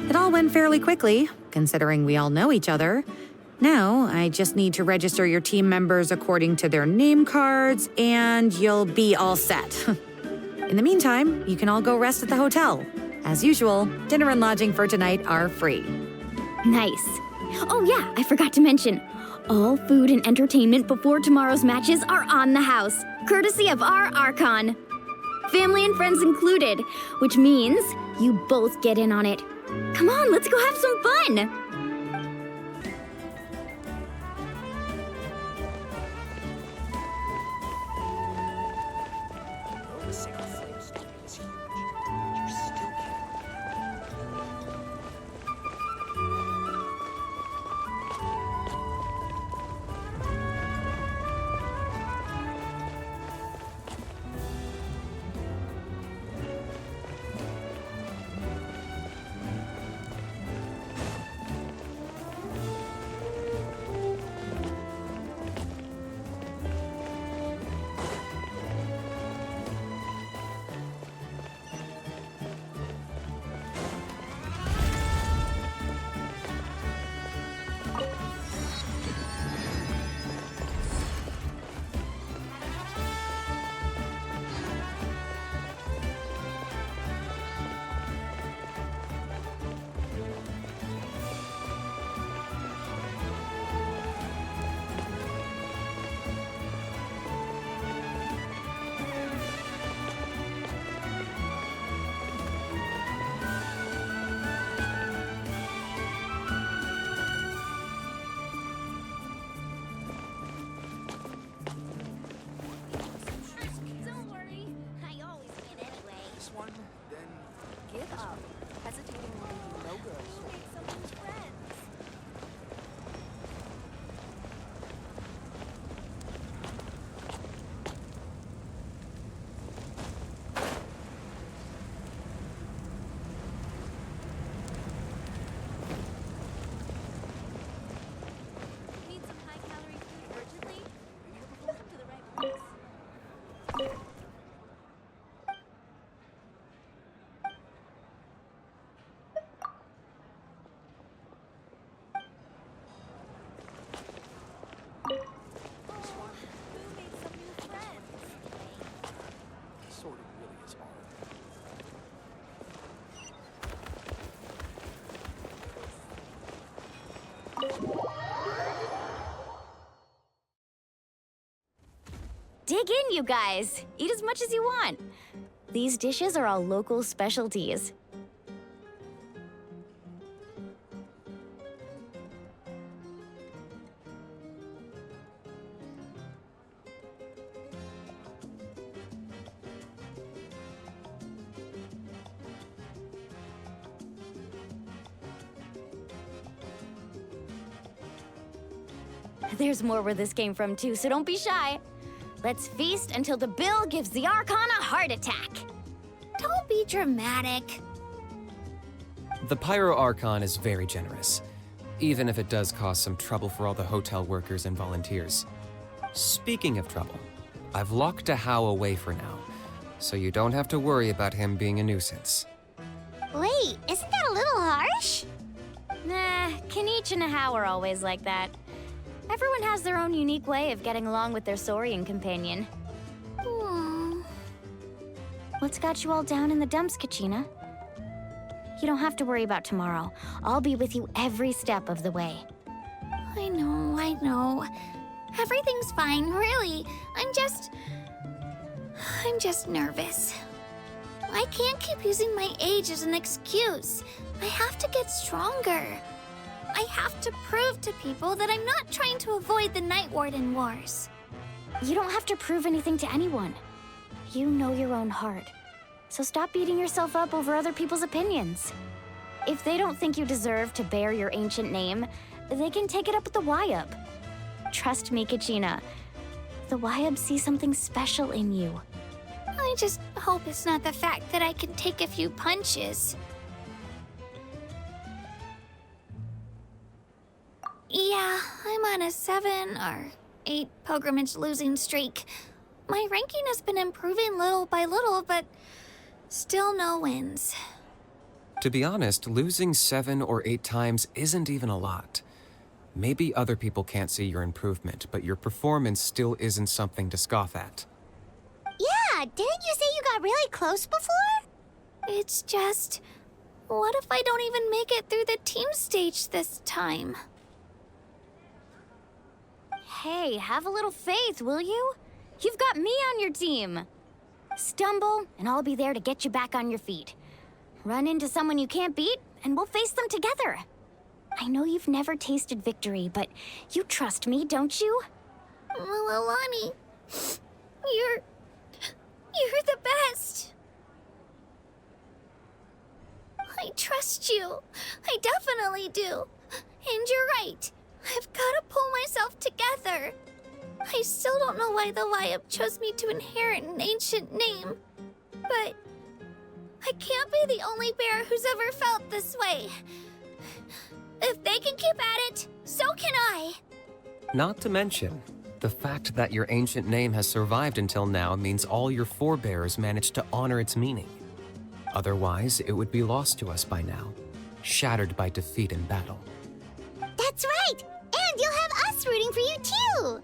It all went fairly quickly, considering we all know each other. Now, I just need to register your team members according to their name cards, and you'll be all set. In the meantime, you can all go rest at the hotel. As usual, dinner and lodging for tonight are free. Nice. Oh yeah, I forgot to mention, all food and entertainment before tomorrow's matches are on the house, courtesy of our Archon. Family and friends included, which means you both get in on it. Come on, let's go have some fun! you guys. Eat as much as you want. These dishes are all local specialties. There's more where this came from too, so don't be shy. Let's feast until the bill gives the Archon a heart attack. Don't be dramatic. The Pyro Archon is very generous, even if it does cause some trouble for all the hotel workers and volunteers. Speaking of trouble, I've locked Ahau away for now, so you don't have to worry about him being a nuisance. Wait, isn't that a little harsh? Nah, Kanich and Ahau are always like that. Everyone has their own unique way of getting along with their Saurian companion. Aww. What's got you all down in the dumps, Kachina? You don't have to worry about tomorrow. I'll be with you every step of the way. I know. Everything's fine, really. I'm just nervous. I can't keep using my age as an excuse. I have to get stronger. I have to prove to people that I'm not trying to avoid the Night Warden Wars. You don't have to prove anything to anyone. You know your own heart. So stop beating yourself up over other people's opinions. If they don't think you deserve to bear your ancient name, they can take it up with the Wyub. Trust me, Kachina. The Wyub see something special in you. I just hope it's not the fact that I can take a few punches. Yeah, I'm on a 7 or 8 pilgrimage losing streak. My ranking has been improving little by little, but still no wins. To be honest, losing 7 or 8 times isn't even a lot. Maybe other people can't see your improvement, but your performance still isn't something to scoff at. Yeah, didn't you say you got really close before? It's just, what if I don't even make it through the team stage this time? Hey, have a little faith, will you? You've got me on your team. Stumble, and I'll be there to get you back on your feet. Run into someone you can't beat, and we'll face them together. I know you've never tasted victory, but you trust me, don't you? Alani, you're the best. I trust you. I definitely do. And you're right. I've got to pull myself together. I still don't know why the Wyub chose me to inherit an ancient name. But I can't be the only bear who's ever felt this way. If they can keep at it, so can I. Not to mention, the fact that your ancient name has survived until now means all your forebears managed to honor its meaning. Otherwise, it would be lost to us by now, shattered by defeat in battle. That's right! And you'll have us rooting for you too!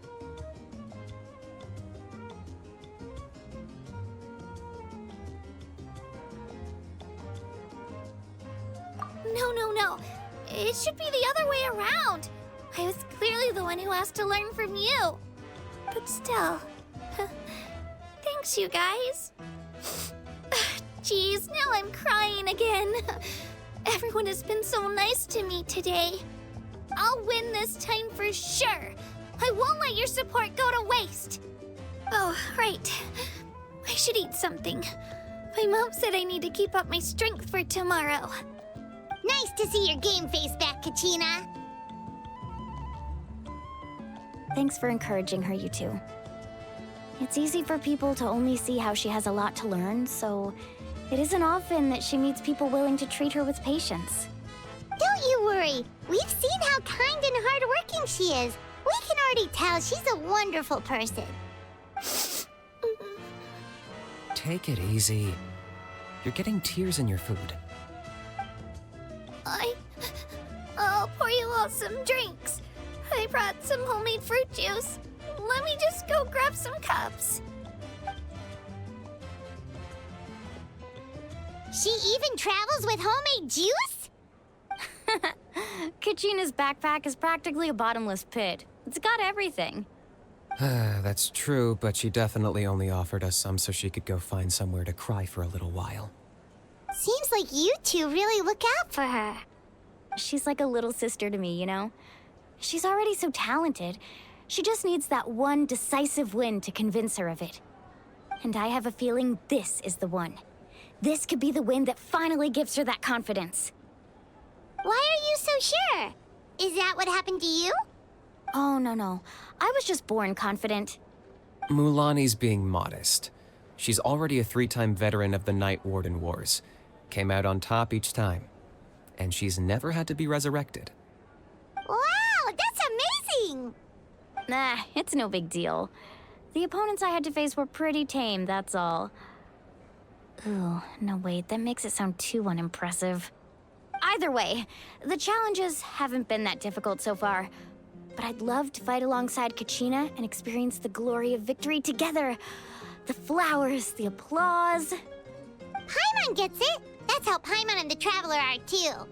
No. It should be the other way around. I was clearly the one who asked to learn from you. But still, thanks you guys. Geez, now I'm crying again. Everyone has been so nice to me today. I'll win this time for sure. I won't let your support go to waste. Oh, right. I should eat something. My mom said I need to keep up my strength for tomorrow. Nice to see your game face back, Kachina. Thanks for encouraging her, you two. It's easy for people to only see how she has a lot to learn, so it isn't often that she meets people willing to treat her with patience. Don't you worry. We've seen how kind and hardworking she is. We can already tell she's a wonderful person. Take it easy. You're getting tears in your food. I'll pour you all some drinks. I brought some homemade fruit juice. Let me just go grab some cups. She even travels with homemade juice? Kachina's backpack is practically a bottomless pit. It's got everything. That's true, but she definitely only offered us some so she could go find somewhere to cry for a little while. Seems like you two really look out for her. She's like a little sister to me, you know? She's already so talented. She just needs that one decisive win to convince her of it. And I have a feeling this is the one. This could be the win that finally gives her that confidence. Why are you so sure? Is that what happened to you? Oh, no. I was just born confident. Mulaney's being modest. She's already a 3-time veteran of the Night Warden Wars. Came out on top each time. And she's never had to be resurrected. Wow, that's amazing! Nah, it's no big deal. The opponents I had to face were pretty tame, that's all. Ooh, no wait, that makes it sound too unimpressive. Either way, the challenges haven't been that difficult so far. But I'd love to fight alongside Kachina and experience the glory of victory together. The flowers, the applause. Paimon gets it! That's how Paimon and the Traveler are too.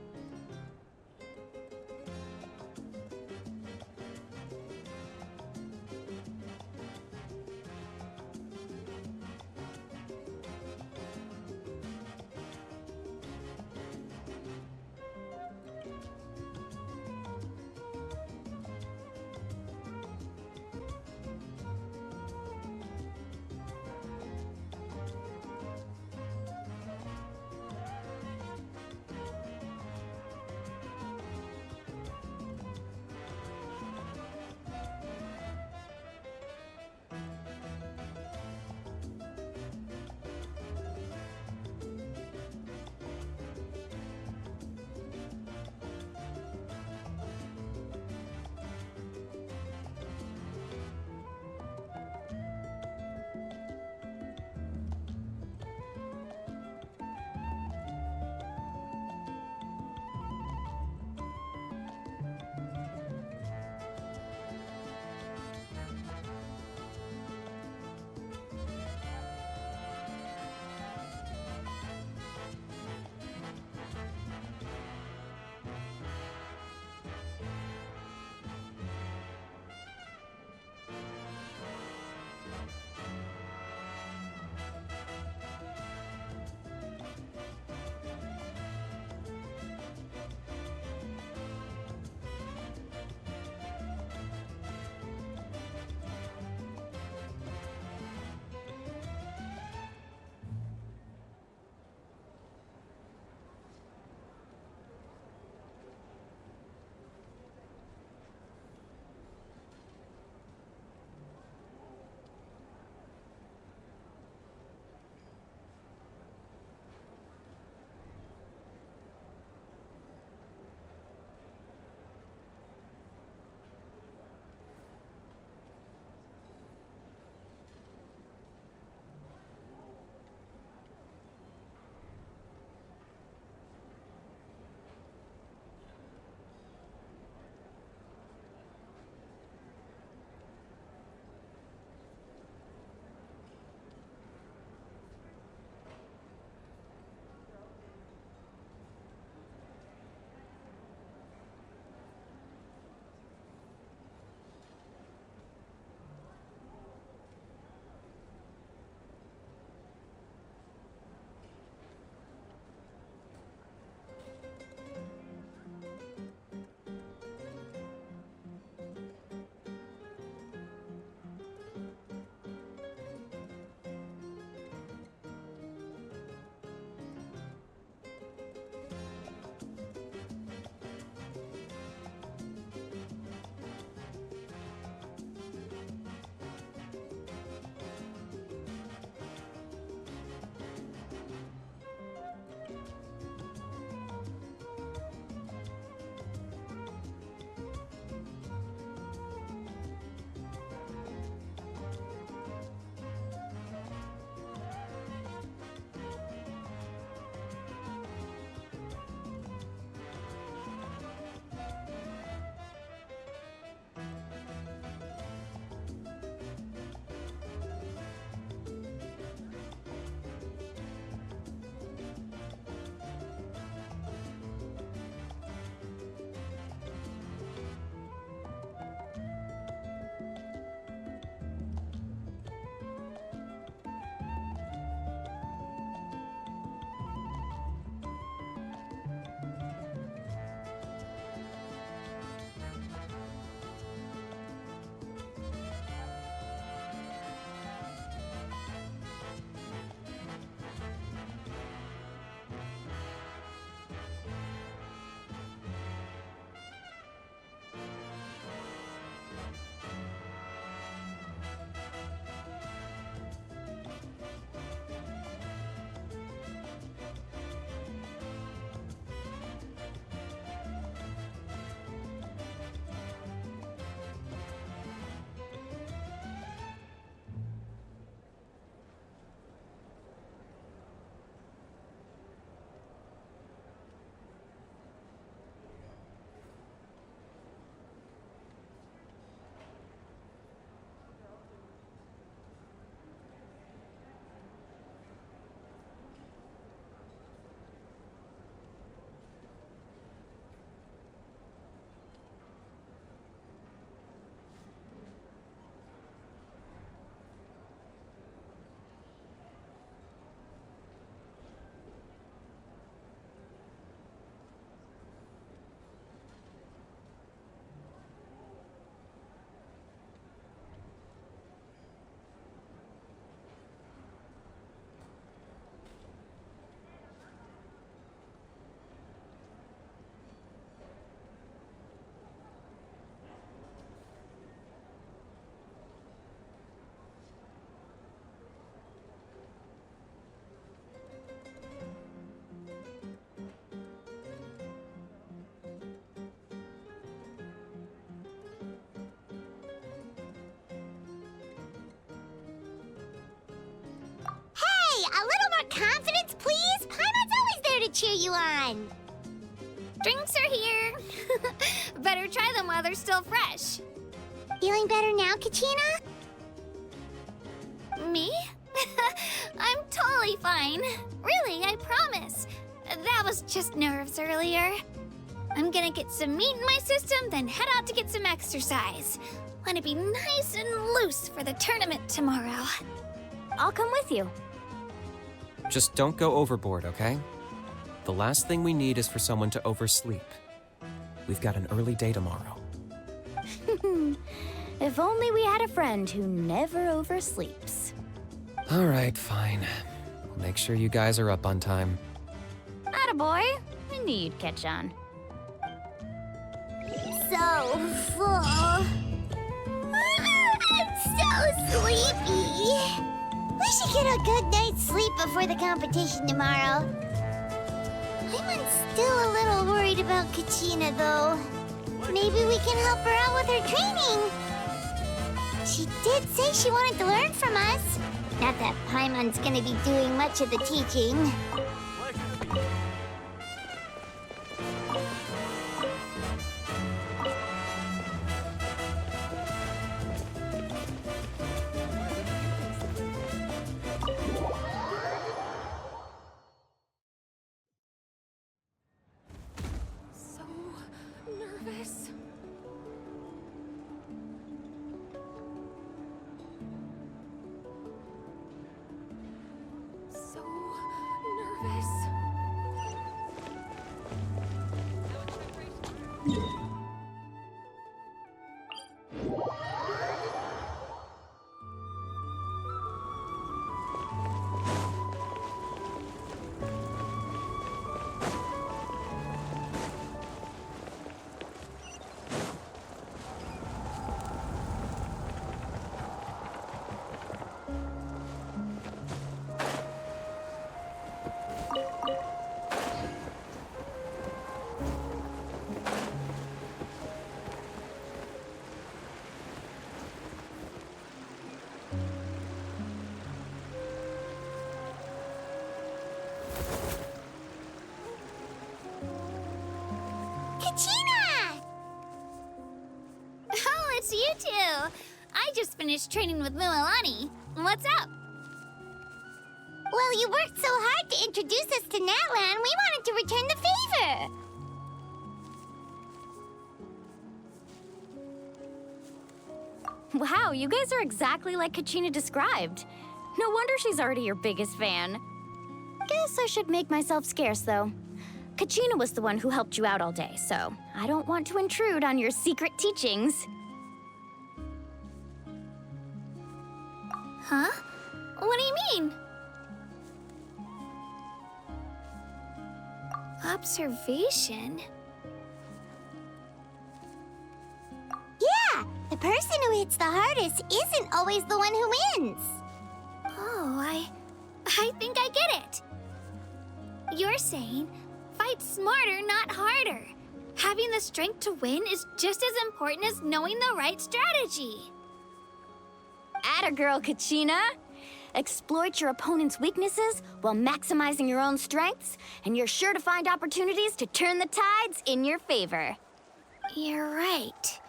to cheer you on. Drinks are here. Better try them while they're still fresh. Feeling better now, Kachina? Me? I'm totally fine. Really, I promise. That was just nerves earlier. I'm gonna get some meat in my system, then head out to get some exercise. Wanna be nice and loose for the tournament tomorrow. I'll come with you. Just don't go overboard, okay? The last thing we need is for someone to oversleep. We've got an early day tomorrow. If only we had a friend who never oversleeps. All right, fine. I'll make sure you guys are up on time. Attaboy. I knew you'd catch on. So full. I'm so sleepy. We should get a good night's sleep before the competition tomorrow. I'm still a little worried about Kachina, though. Maybe we can help her out with her training. She did say she wanted to learn from us. Not that Paimon's gonna be doing much of the teaching. Nervous. So nervous. Kachina! Oh, it's you two. I just finished training with Mualani. What's up? Well, you worked so hard to introduce us to Natlan, we wanted to return the favor. Wow, you guys are exactly like Kachina described. No wonder she's already your biggest fan. Guess I should make myself scarce, though. Kachina was the one who helped you out all day, so I don't want to intrude on your secret teachings. Huh? What do you mean? Observation? Yeah, the person who hits the hardest isn't always the one who wins. Oh, I think I get it. You're saying fight smarter, not harder. Having the strength to win is just as important as knowing the right strategy. Atta girl, Kachina! Exploit your opponent's weaknesses while maximizing your own strengths, and you're sure to find opportunities to turn the tides in your favor. You're right.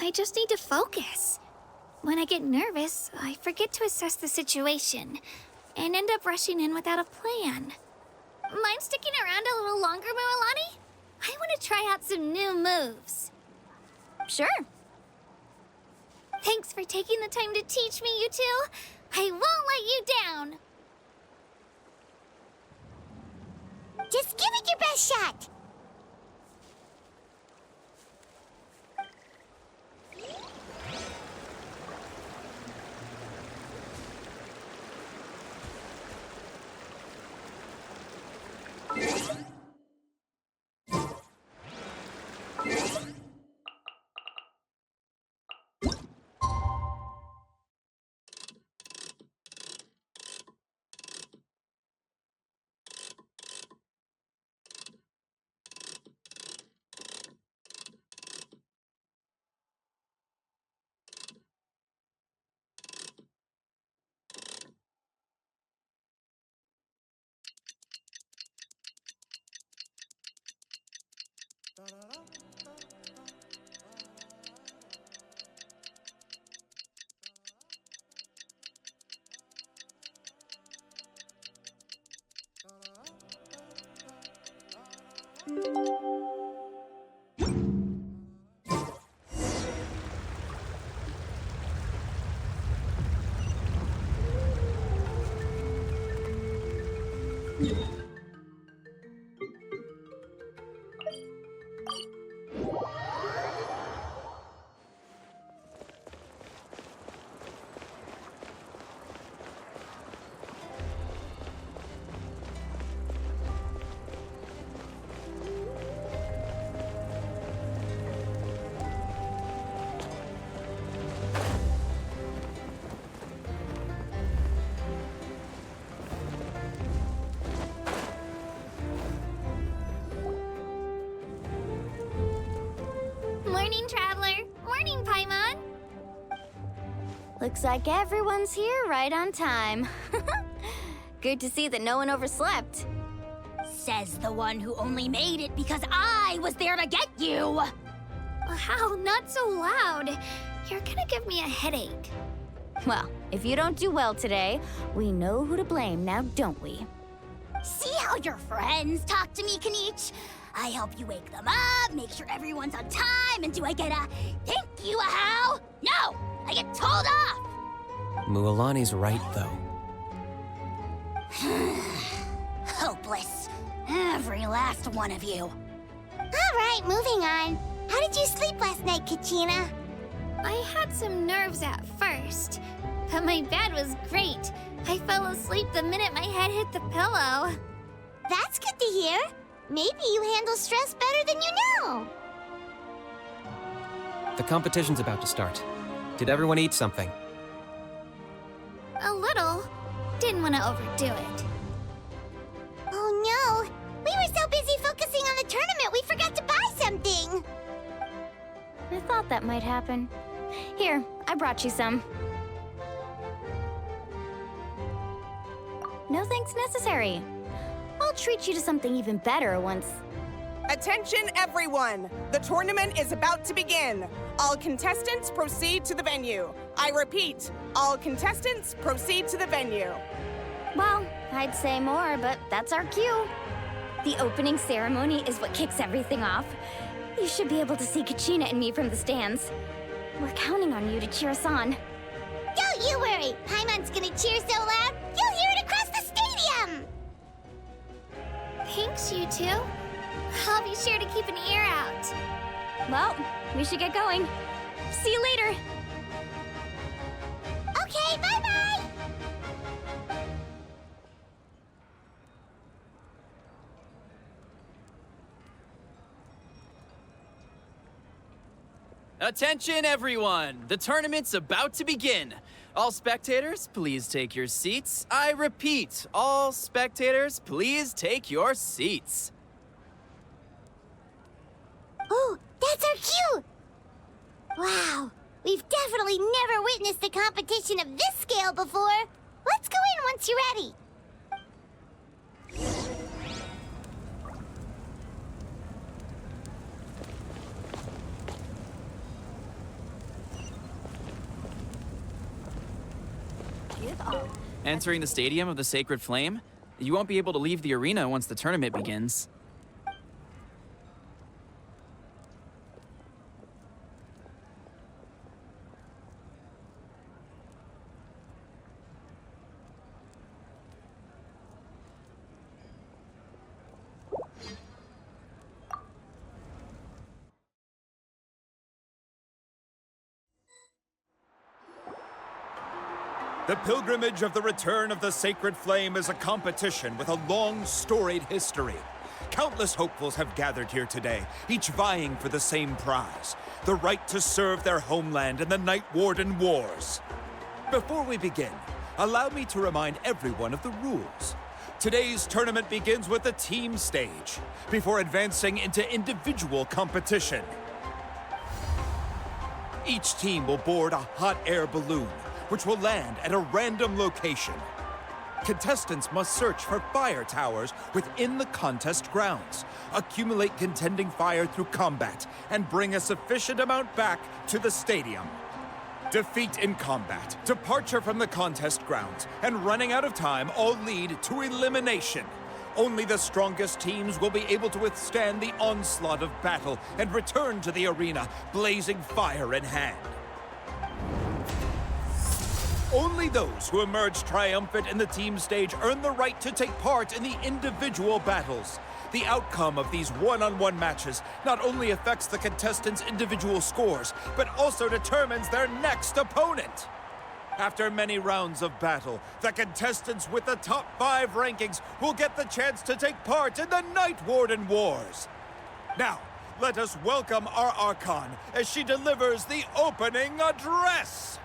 I just need to focus. When I get nervous, I forget to assess the situation and end up rushing in without a plan. Mind sticking around a little longer, Mualani? I want to try out some new moves. Sure. Thanks for taking the time to teach me, you two. I won't let you down. Just give it your best shot. Morning, Traveler. Morning, Paimon. Looks like everyone's here right on time. Good to see that no one overslept. Says the one who only made it because I was there to get you! Wow, not so loud. You're gonna give me a headache. Well, if you don't do well today, we know who to blame now, don't we? See how your friends talk to me, Kanich? I help you wake them up, make sure everyone's on time, and do I get a thank you, a how? No! I get told off! Mualani's right, though. Hopeless. Every last one of you. All right, moving on. How did you sleep last night, Kachina? I had some nerves at first, but my bed was great. I fell asleep the minute my head hit the pillow. That's good to hear. Maybe you handle stress better than you know. The competition's about to start. Did everyone eat something? A little. Didn't want to overdo it. Oh no! We were so busy focusing on the tournament we forgot to buy something! I thought that might happen. Here, I brought you some. No thanks necessary. I'll treat you to something even better once. Attention everyone! The tournament is about to begin. All contestants proceed to the venue. I repeat, all contestants proceed to the venue. Well, I'd say more, but that's our cue. The opening ceremony is what kicks everything off. You should be able to see Kachina and me from the stands. We're counting on you to cheer us on. Don't you worry! Paimon's gonna cheer so loud, you'll hear it across the stadium! Thanks, you two. I'll be sure to keep an ear out. Well, we should get going. See you later. Okay, bye-bye! Attention, everyone! The tournament's about to begin. All spectators, please take your seats. I repeat, all spectators, please take your seats. Oh, that's our cue! Wow, we've definitely never witnessed a competition of this scale before. Let's go in once you're ready. Entering the Stadium of the Sacred Flame, you won't be able to leave the arena once the tournament begins. The pilgrimage of the return of the Sacred Flame is a competition with a long, storied history. Countless hopefuls have gathered here today, each vying for the same prize, the right to serve their homeland in the Night Warden Wars. Before we begin, allow me to remind everyone of the rules. Today's tournament begins with the team stage, before advancing into individual competition. Each team will board a hot air balloon, which will land at a random location. Contestants must search for fire towers within the contest grounds, accumulate contending fire through combat, and bring a sufficient amount back to the stadium. Defeat in combat, departure from the contest grounds, and running out of time all lead to elimination. Only the strongest teams will be able to withstand the onslaught of battle and return to the arena, blazing fire in hand. Only those who emerge triumphant in the team stage earn the right to take part in the individual battles. The outcome of these one-on-one matches not only affects the contestants' individual scores, but also determines their next opponent. After many rounds of battle, the contestants with the top 5 rankings will get the chance to take part in the Night Warden Wars. Now, let us welcome our Archon as she delivers the opening address.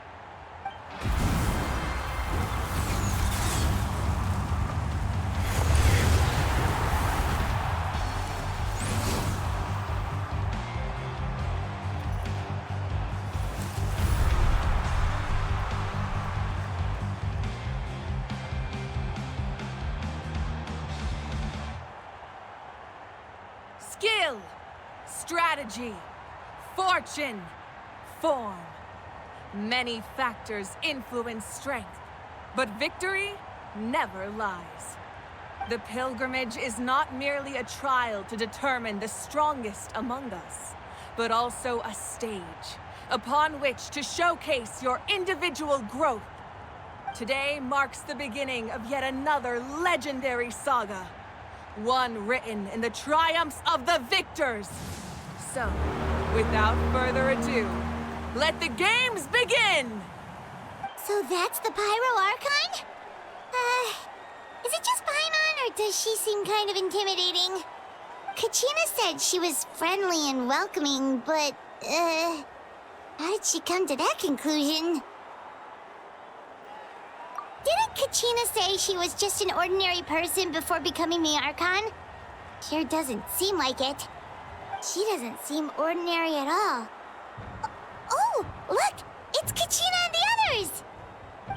strategy, fortune, form. Many factors influence strength, but victory never lies. The pilgrimage is not merely a trial to determine the strongest among us, but also a stage upon which to showcase your individual growth. Today marks the beginning of yet another legendary saga, one written in the triumphs of the victors. So, without further ado, let the games begin! So that's the Pyro Archon? Is it just Paimon, or does she seem kind of intimidating? Kachina said she was friendly and welcoming, but, how did she come to that conclusion? Didn't Kachina say she was just an ordinary person before becoming the Archon? Sure doesn't seem like it. She doesn't seem ordinary at all. Oh, look! It's Kachina and the others!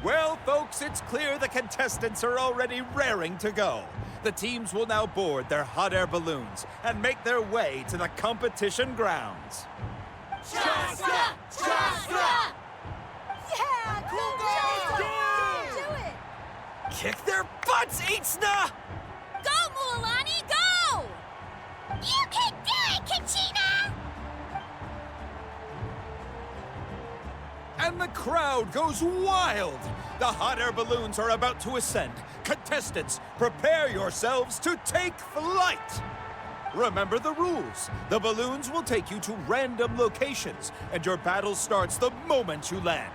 Well, folks, it's clear the contestants are already raring to go. The teams will now board their hot air balloons and make their way to the competition grounds. Chaska! Chaska! Yeah, cool girl! Do it! Kick their butts, Itzna! Go, Mualani, go! You can do it, Kachina! And the crowd goes wild! The hot air balloons are about to ascend. Contestants, prepare yourselves to take flight! Remember the rules. The balloons will take you to random locations, and your battle starts the moment you land.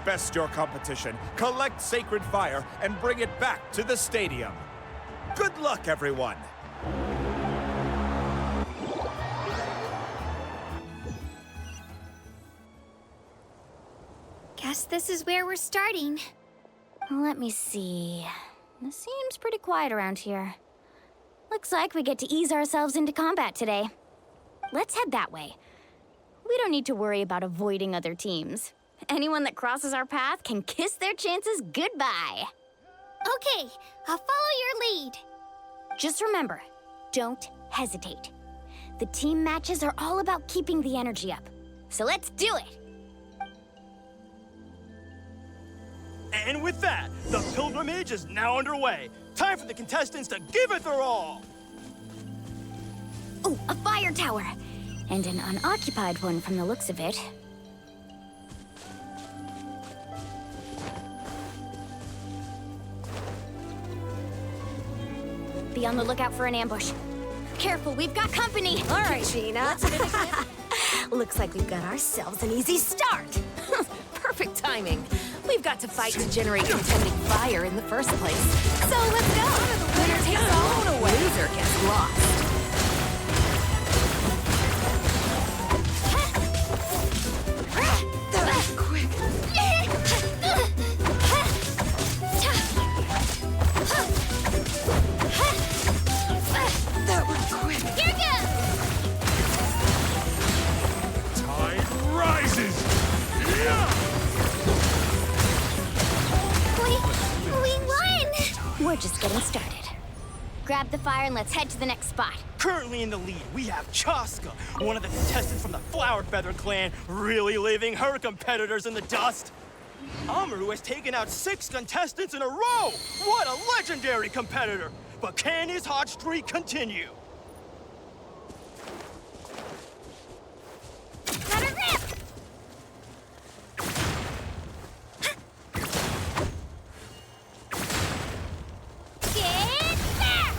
Best your competition, collect sacred fire, and bring it back to the stadium. Good luck, everyone! Guess this is where we're starting. Let me see. It seems pretty quiet around here. Looks like we get to ease ourselves into combat today. Let's head that way. We don't need to worry about avoiding other teams. Anyone that crosses our path can kiss their chances goodbye. Okay, I'll follow your lead. Just remember, don't hesitate. The team matches are all about keeping the energy up. So let's do it! And with that, the pilgrimage is now underway. Time for the contestants to give it their all! Oh, a fire tower! And an unoccupied one from the looks of it. Be on the lookout for an ambush. Careful, we've got company! All right, Gina. Looks like we've got ourselves an easy start. Perfect timing. We've got to fight to generate contending fire in the first place. So let's go. Winner takes all. Loser gets lost. That was quick. That was quick. Here goes! Tide rises! Yeah! We won! We're just getting started. Grab the fire and let's head to the next spot. Currently in the lead, we have Chaska, one of the contestants from the Flower Feather clan, really leaving her competitors in the dust. Amaru has taken out 6 contestants in a row! What a legendary competitor! But can his hot streak continue? Let her rip! Get back!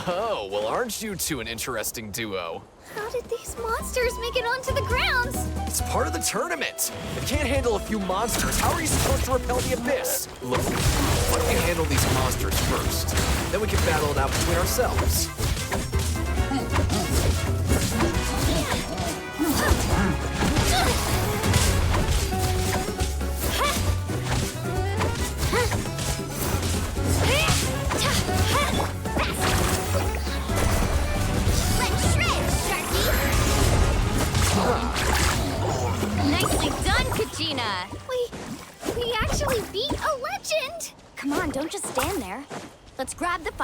Oh, well, aren't you two an interesting duo? How did these monsters make it onto the grounds? It's part of the tournament. If you can't handle a few monsters, how are you supposed to repel the abyss? Look, why don't we handle these monsters first? Then we can battle it out between ourselves. Nicely done, Kachina! We actually beat a legend! Come on, don't just stand there.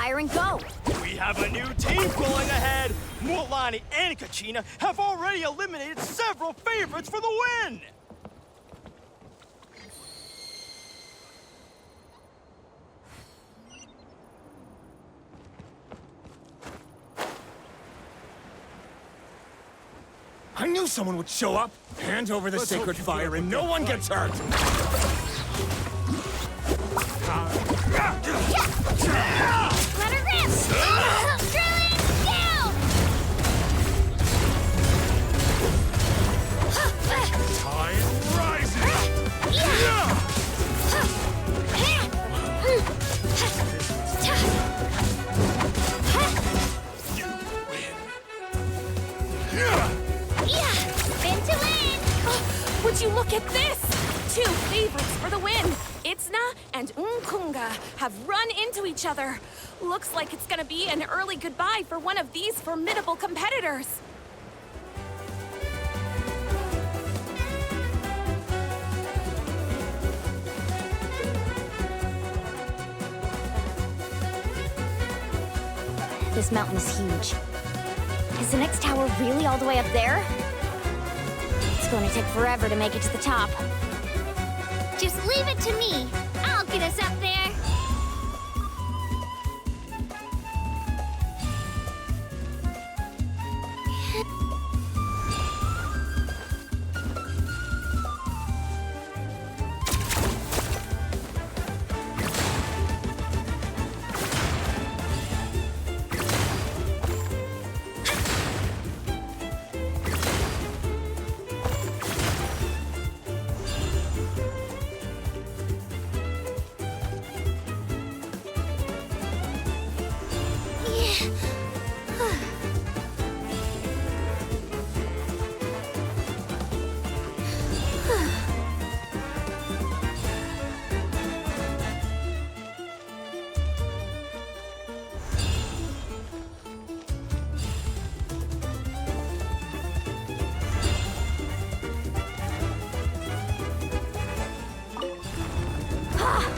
fire and go. We have a new team pulling ahead. Mualani and Kachina have already eliminated several favorites for the win. I knew someone would show up. Hand over the sacred fire and no one gets hurt. Let her rip! Drilling down! Tide rises! Spin to win! Would you look at this? 2 favorites for the win. Itzna and Unkunga have run into each other. Looks like it's gonna be an early goodbye for one of these formidable competitors. This mountain is huge. Is the next tower really all the way up there? It's going to take forever to make it to the top. Just leave it to me. I'll get us up there.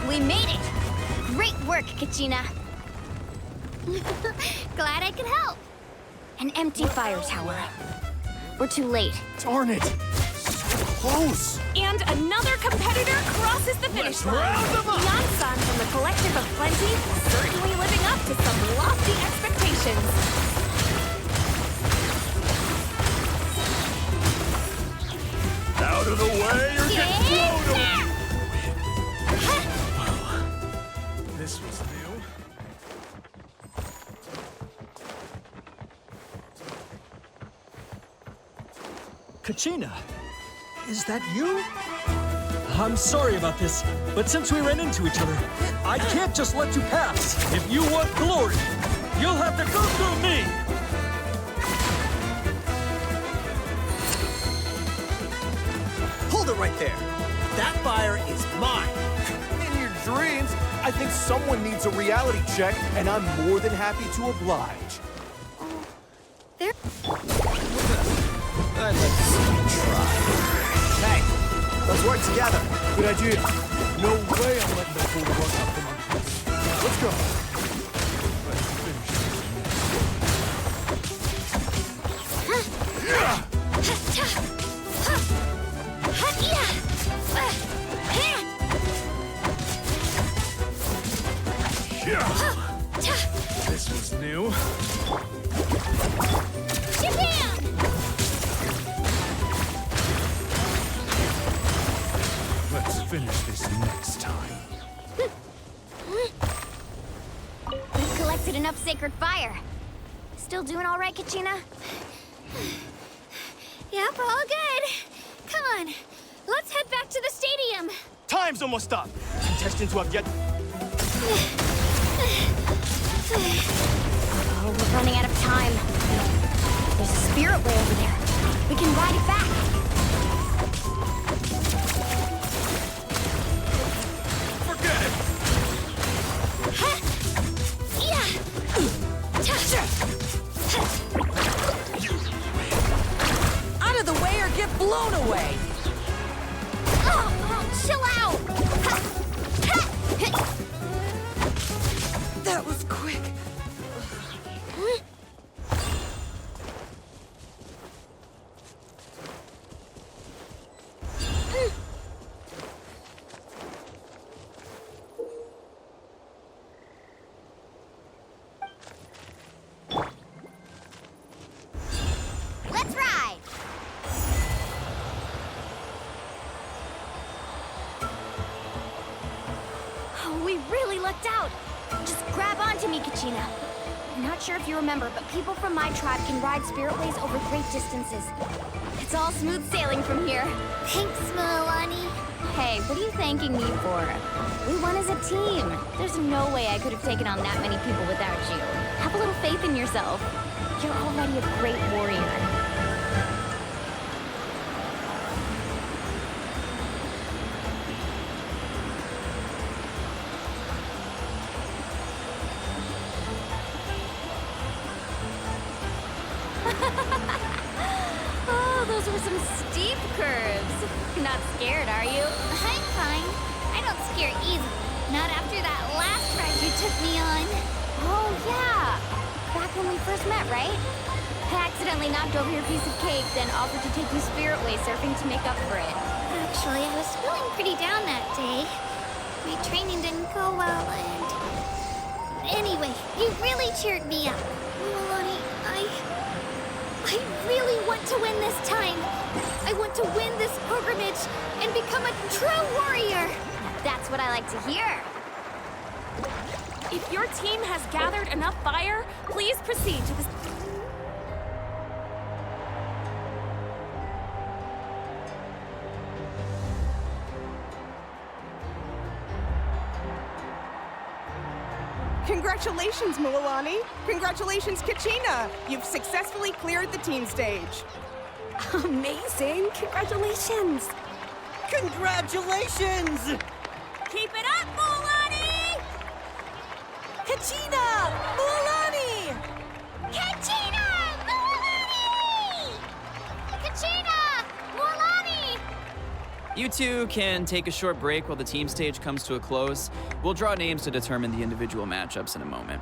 We made it! Great work, Kachina. Glad I could help. An empty fire tower. We're too late. Darn it! So close! And another competitor crosses the finish line. Yansan from the Collective of Plenty, certainly living up to some lofty expectations. Out of the way or get blown away! This was new. Kachina, is that you? I'm sorry about this, but since we ran into each other, I can't just let you pass. If you want glory, you'll have to go through me! Hold it right there. That fire is mine. In your dreams, I think someone needs a reality check, and I'm more than happy to oblige. I'd like to see you try. Hey, let's work together. Good idea. No way I'm letting the fool work up the monkeys. Let's go. Let's finish this was new. Let's finish this next time. We've collected enough sacred fire. Still doing all right, Kachina? Yep, all good. Come on, let's head back to the stadium. Time's almost up. Contestants who have yet... Oh, we're running out of time. There's a spirit way over there. We can ride it back. Forget it! Out of the way or get blown away! Oh, chill out. That was quick. lucked out. Just grab onto me, Kachina. I'm not sure if you remember, but people from my tribe can ride spiritways over great distances. It's all smooth sailing from here. Thanks, Milani. Hey, what are you thanking me for? We won as a team. There's no way I could have taken on that many people without you. Have a little faith in yourself. You're already a great warrior. Oh, those were some steep curves. Not scared, are you? I'm fine. I don't scare easily. Not after that last ride you took me on. Oh, yeah. Back when we first met, right? I accidentally knocked over your piece of cake, then offered to take you spiritway surfing to make up for it. Actually, I was feeling pretty down that day. My training didn't go well, and... Anyway, you really cheered me up. Milani, I really want to win this time. I want to win this pilgrimage and become a true warrior. That's what I like to hear. If your team has gathered enough fire, please proceed to the... Congratulations, Milani. Congratulations, Kachina. You've successfully cleared the team stage. Amazing! Congratulations! Congratulations! Keep it up, Milani! Kachina! Milani! Kachina! Milani! Kachina! Milani! You two can take a short break while the team stage comes to a close. We'll draw names to determine the individual matchups in a moment.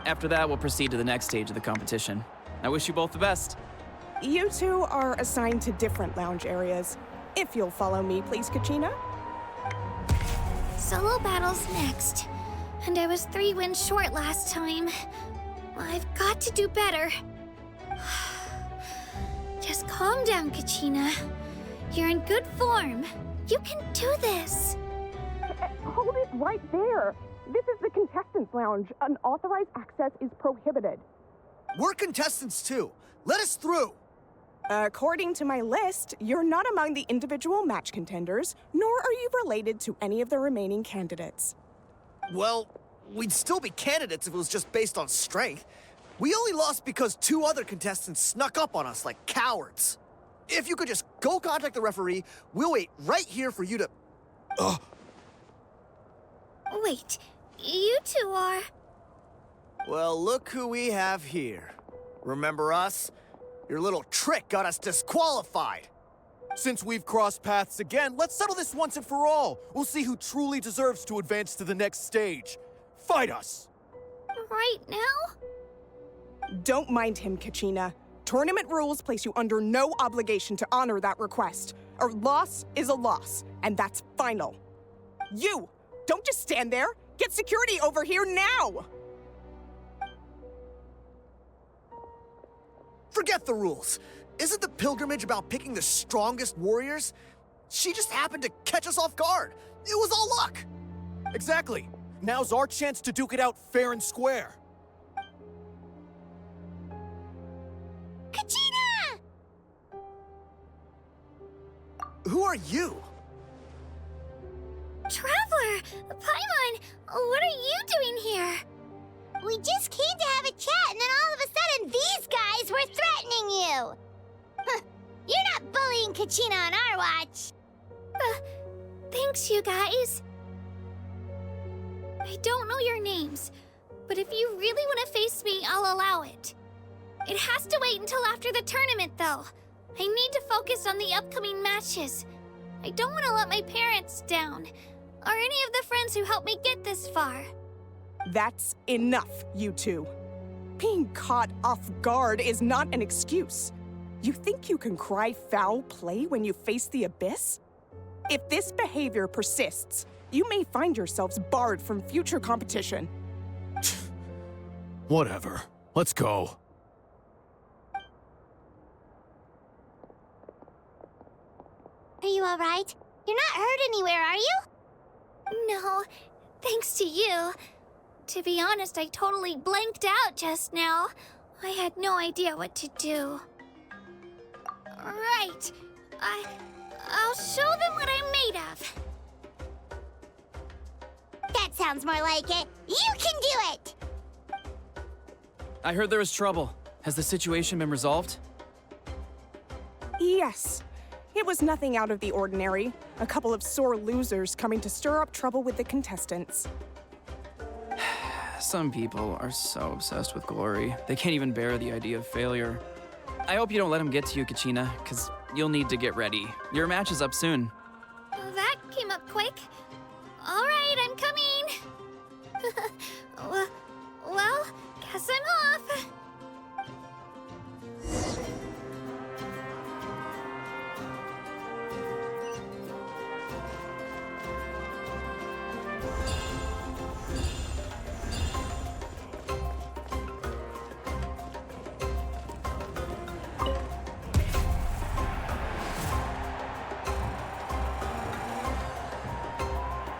After that, we'll proceed to the next stage of the competition. I wish you both the best. You two are assigned to different lounge areas. If you'll follow me, please, Kachina. Solo battles next. And I was 3 wins short last time. I've got to do better. Just calm down, Kachina. You're in good form. You can do this. Hold it right there. This is the contestants' lounge. Unauthorized access is prohibited. We're contestants too. Let us through. According to my list, you're not among the individual match contenders, nor are you related to any of the remaining candidates. Well, we'd still be candidates if it was just based on strength. We only lost because 2 other contestants snuck up on us like cowards. If you could just go contact the referee, we'll wait right here for you to... Wait, you two are... Well, look who we have here. Remember us? Your little trick got us disqualified. Since we've crossed paths again, let's settle this once and for all. We'll see who truly deserves to advance to the next stage. Fight us! Right now? Don't mind him, Kachina. Tournament rules place you under no obligation to honor that request. A loss is a loss, and that's final. You! Don't just stand there! Get security over here now! Forget the rules. Isn't the pilgrimage about picking the strongest warriors? She just happened to catch us off guard. It was all luck. Exactly. Now's our chance to duke it out fair and square. Kachina! Who are you? Traveler! Paimon! What are you doing here? We just came to have a chat, and then all of a sudden, these guys were threatening you! Huh, you're not bullying Kachina on our watch! Thanks, you guys. I don't know your names, but if you really want to face me, I'll allow it. It has to wait until after the tournament, though. I need to focus on the upcoming matches. I don't want to let my parents down, or any of the friends who helped me get this far. That's enough, you two. Being caught off guard is not an excuse. You think you can cry foul play when you face the abyss? If this behavior persists, you may find yourselves barred from future competition. Whatever. Let's go. Are you alright? You're not hurt anywhere, are you? No, Thanks to you. To be honest, I totally blanked out just now. I had no idea what to do. Right. I'll show them what I'm made of. That sounds more like it. You can do it! I heard there was trouble. Has the situation been resolved? Yes. It was nothing out of the ordinary. A couple of sore losers coming to stir up trouble with the contestants. Some people are so obsessed with glory, they can't even bear the idea of failure. I hope you don't let them get to you, Kachina, because you'll need to get ready. Your match is up soon. That came up quick. All right, I'm coming. Well, guess I'm off.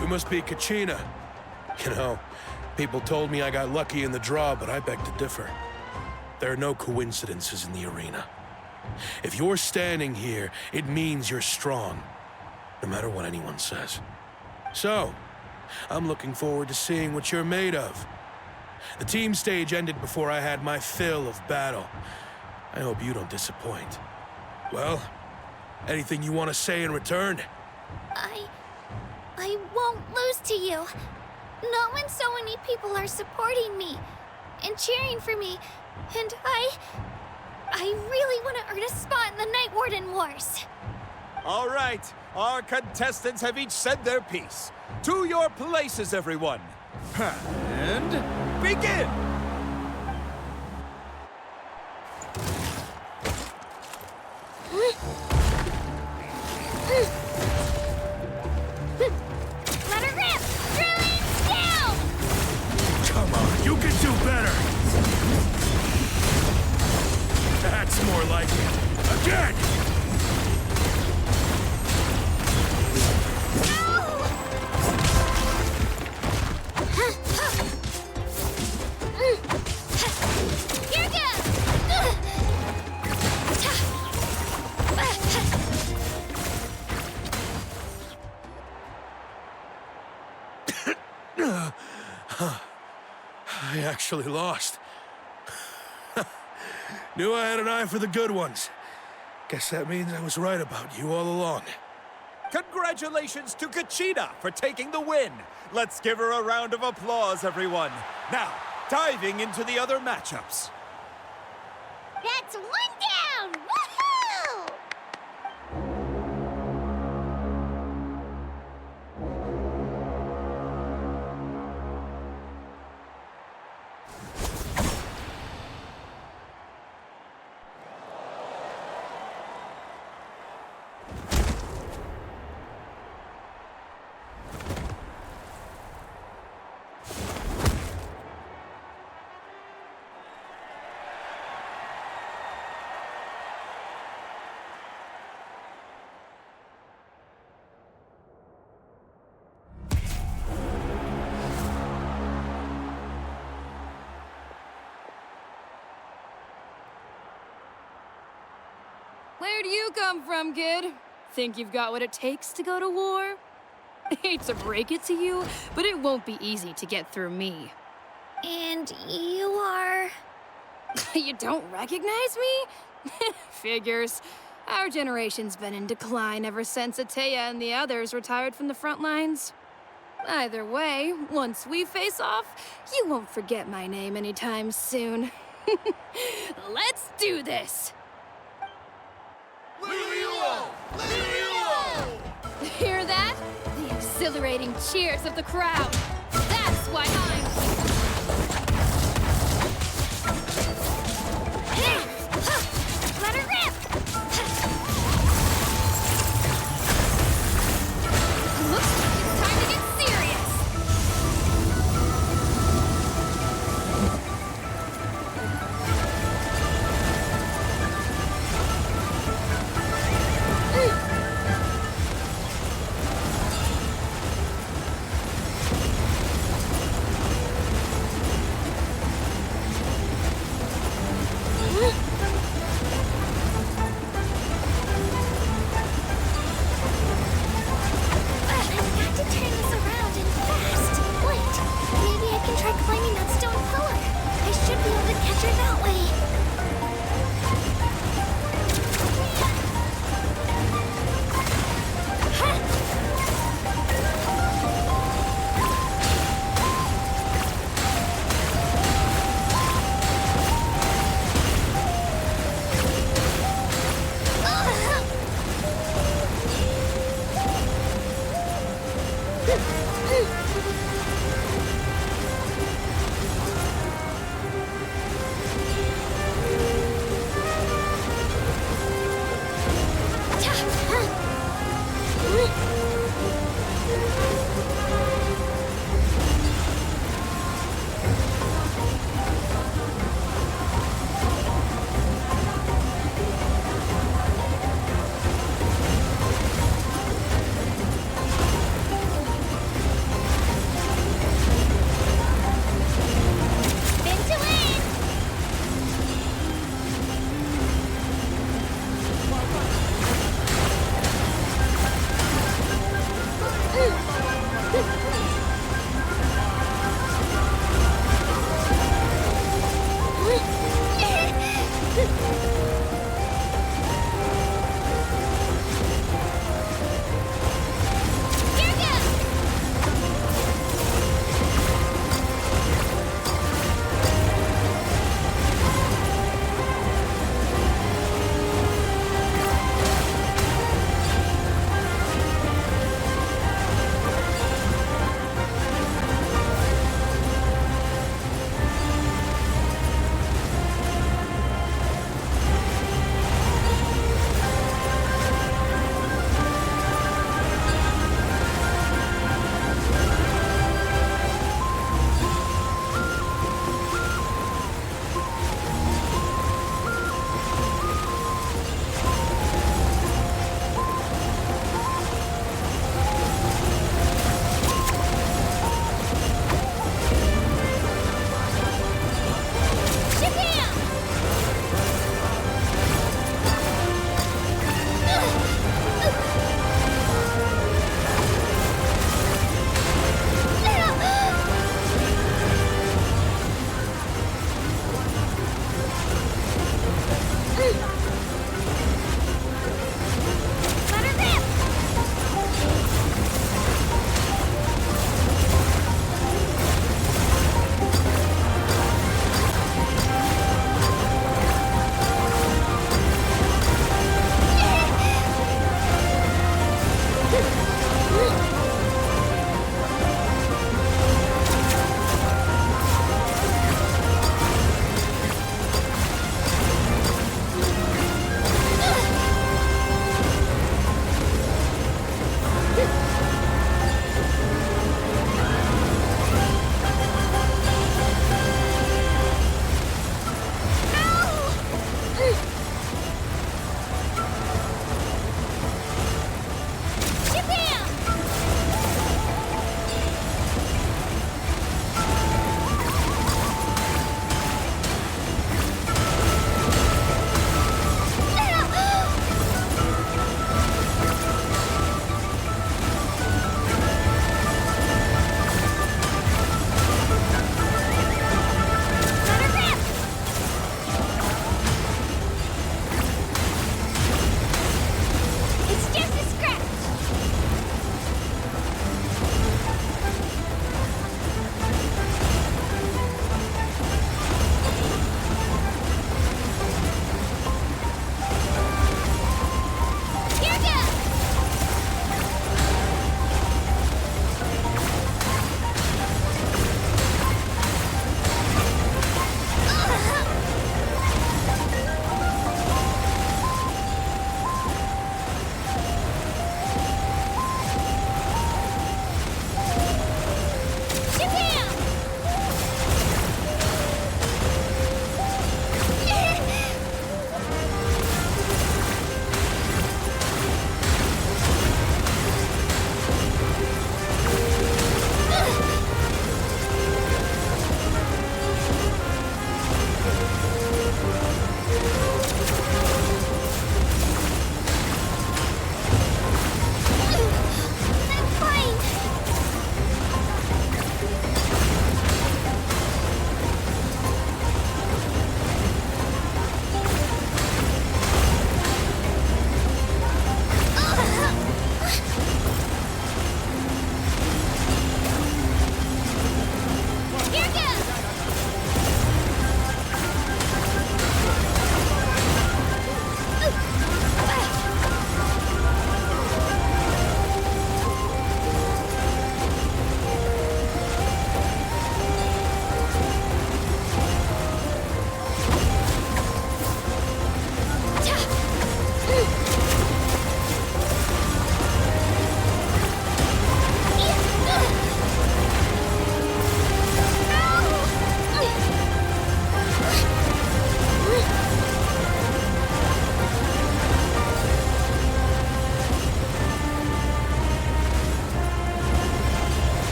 You must be Kachina. You know, people told me I got lucky in the draw, but I beg to differ. There are no coincidences in the arena. If you're standing here, it means you're strong, no matter what anyone says. So, I'm looking forward to seeing what you're made of. The team stage ended before I had my fill of battle. I hope you don't disappoint. Well, anything you want to say in return? I won't lose to you. Not when so many people are supporting me and cheering for me. And I really want to earn a spot in the Night Warden Wars. All right, our contestants have each said their piece. To your places, everyone. And begin! Let her rip! Druids down! Come on, you can do better! That's more like it. Again! Here goes! I actually lost. Knew I had an eye for the good ones. Guess that means I was right about you all along. Congratulations to Kachina for taking the win. Let's give her a round of applause, everyone. Now, diving into the other matchups. That's one down! Woohoo! Where do you come from, kid? Think you've got what it takes to go to war? Hate to break it to you, but it won't be easy to get through me. And you are... You don't recognize me? Figures. Our generation's been in decline ever since Ateya and the others retired from the front lines. Either way, once we face off, you won't forget my name anytime soon. Let's do this! Hear that? The exhilarating cheers of the crowd. That's why I'm... Let her rip! Looks like it's time to get serious.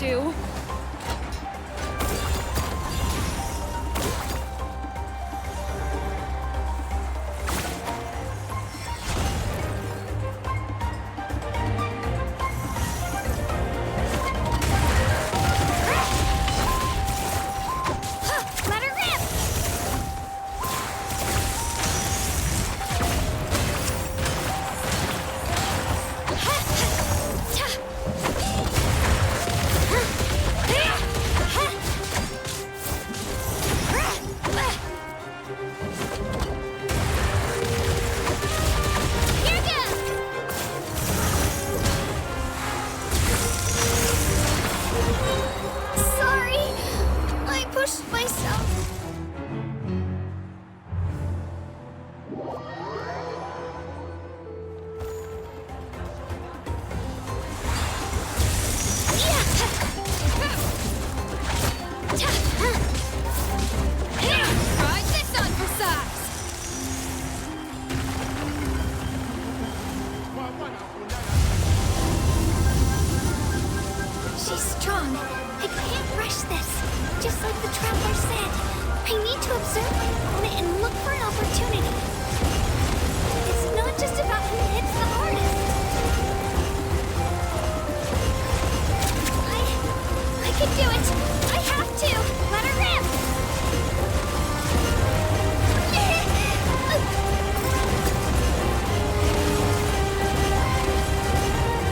to. Let her rip! Here goes! Sorry, I pushed myself. Try this on for size. She's strong. I can't rush this. Just like the Traveler said, I need to observe my opponent and look for an opportunity. It's not just about who hits the hardest. I can do it. I have to. Let her rip.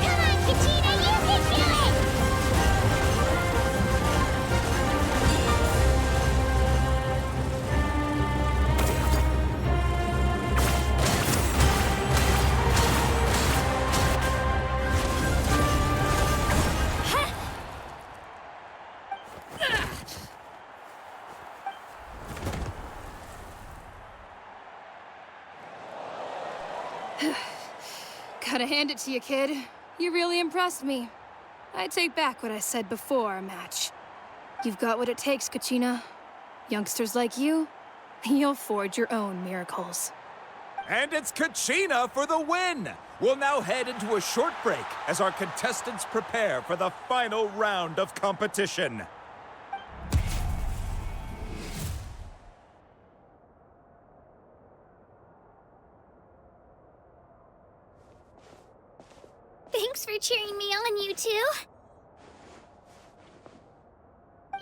Come on, Katina, you can do it. Gotta hand it to you, kid. You really impressed me. I take back what I said before our match. You've got what it takes, Kachina. Youngsters like you, you'll forge your own miracles. And it's Kachina for the win! We'll now head into a short break as our contestants prepare for the final round of competition. Thanks for cheering me on, you two.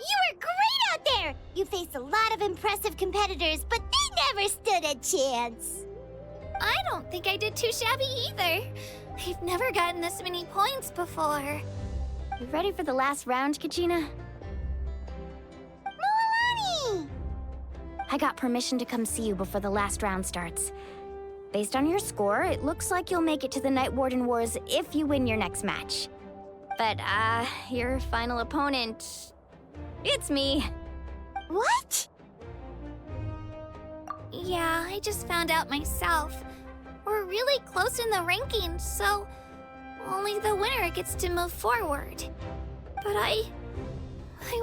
You were great out there! You faced a lot of impressive competitors, but they never stood a chance. I don't think I did too shabby either. I've never gotten this many points before. You ready for the last round, Kachina? Moalani! I got permission to come see you before the last round starts. Based on your score, it looks like you'll make it to the Night Warden Wars if you win your next match. But, your final opponent... it's me. What? Yeah, I just found out myself. We're really close in the rankings, so only the winner gets to move forward. But I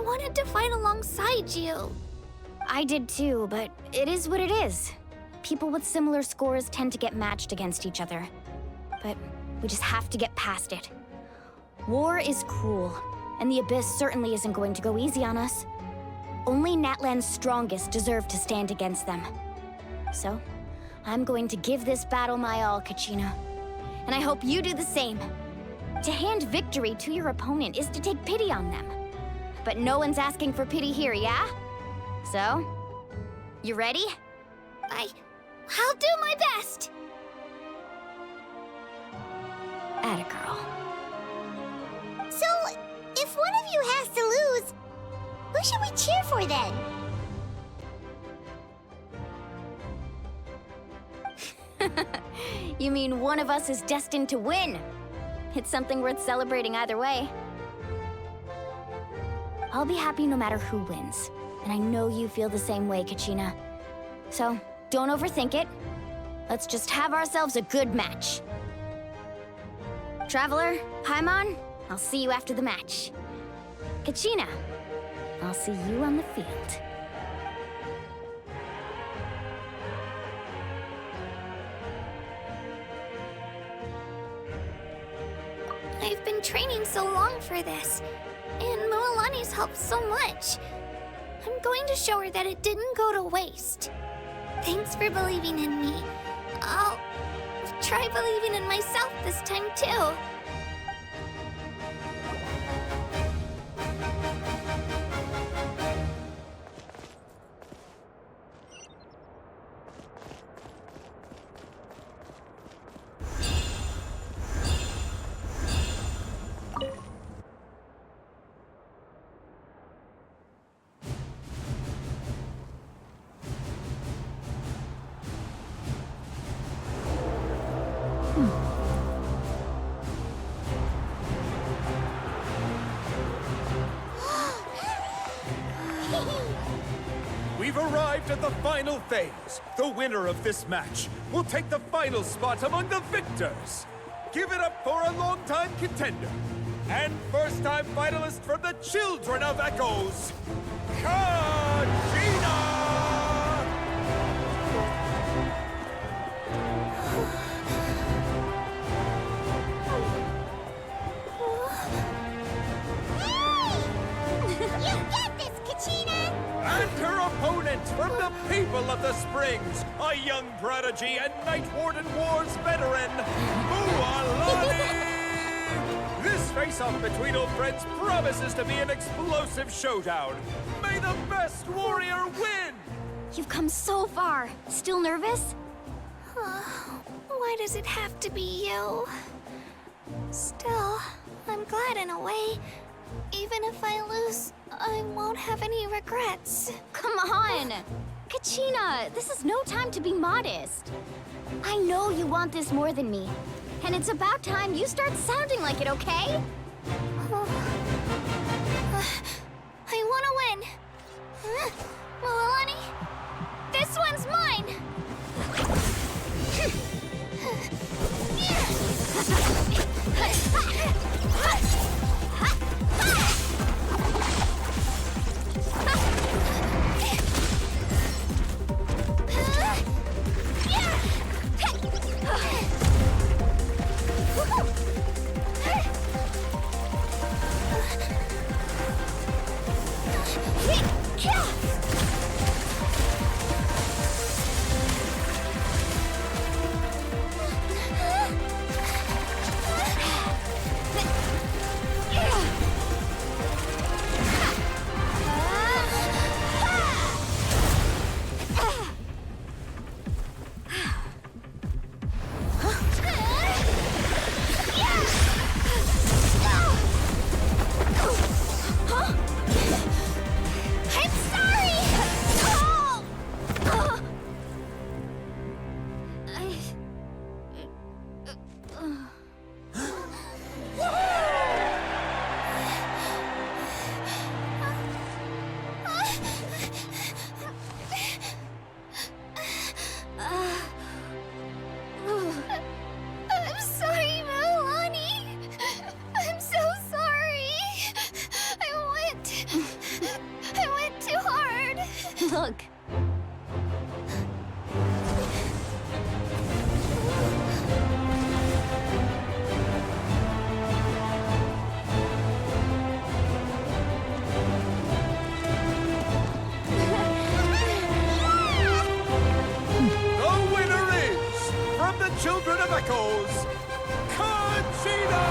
wanted to fight alongside you. I did too, but it is what it is. People with similar scores tend to get matched against each other. But we just have to get past it. War is cruel, and the Abyss certainly isn't going to go easy on us. Only Natlan's strongest deserve to stand against them. So, I'm going to give this battle my all, Kachina. And I hope you do the same. To hand victory to your opponent is to take pity on them. But no one's asking for pity here, yeah? So, you ready? I'll do my best! Atta girl. So, if one of you has to lose, who should we cheer for then? You mean one of us is destined to win? It's something worth celebrating either way. I'll be happy no matter who wins. And I know you feel the same way, Kachina. So, don't overthink it. Let's just have ourselves a good match. Traveler, Paimon, I'll see you after the match. Kachina, I'll see you on the field. I've been training so long for this. And Moalani's helped so much. I'm going to show her that it didn't go to waste. Thanks for believing in me. I'll try believing in myself this time too. We've arrived at the final phase. The winner of this match will take the final spot among the victors. Give it up for a longtime contender and first-time finalist from the Children of Echoes, Kachina! You got this, Kachina! And her opponent from the People of the Springs, a young prodigy and Night Warden Wars veteran, Moalani! This face-off between old friends promises to be an explosive showdown. May the best warrior win! You've come so far. Still nervous? Why does it have to be you? Still, I'm glad in a way. Even if I lose, I won't have any regrets. Come on! Kachina, this is no time to be modest. I know you want this more than me. And it's about time you start sounding like it, okay? I want to win. Moalani, this one's mine! Look. The winner is, from the Children of Echoes, Kachina!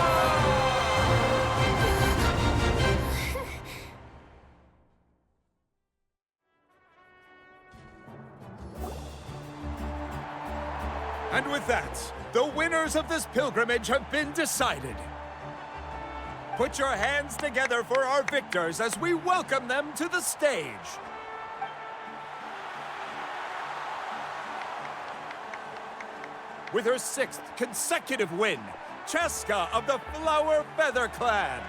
And with that, the winners of this pilgrimage have been decided. Put your hands together for our victors as we welcome them to the stage. With her 6th consecutive win, Cheska of the Flower Feather Clan.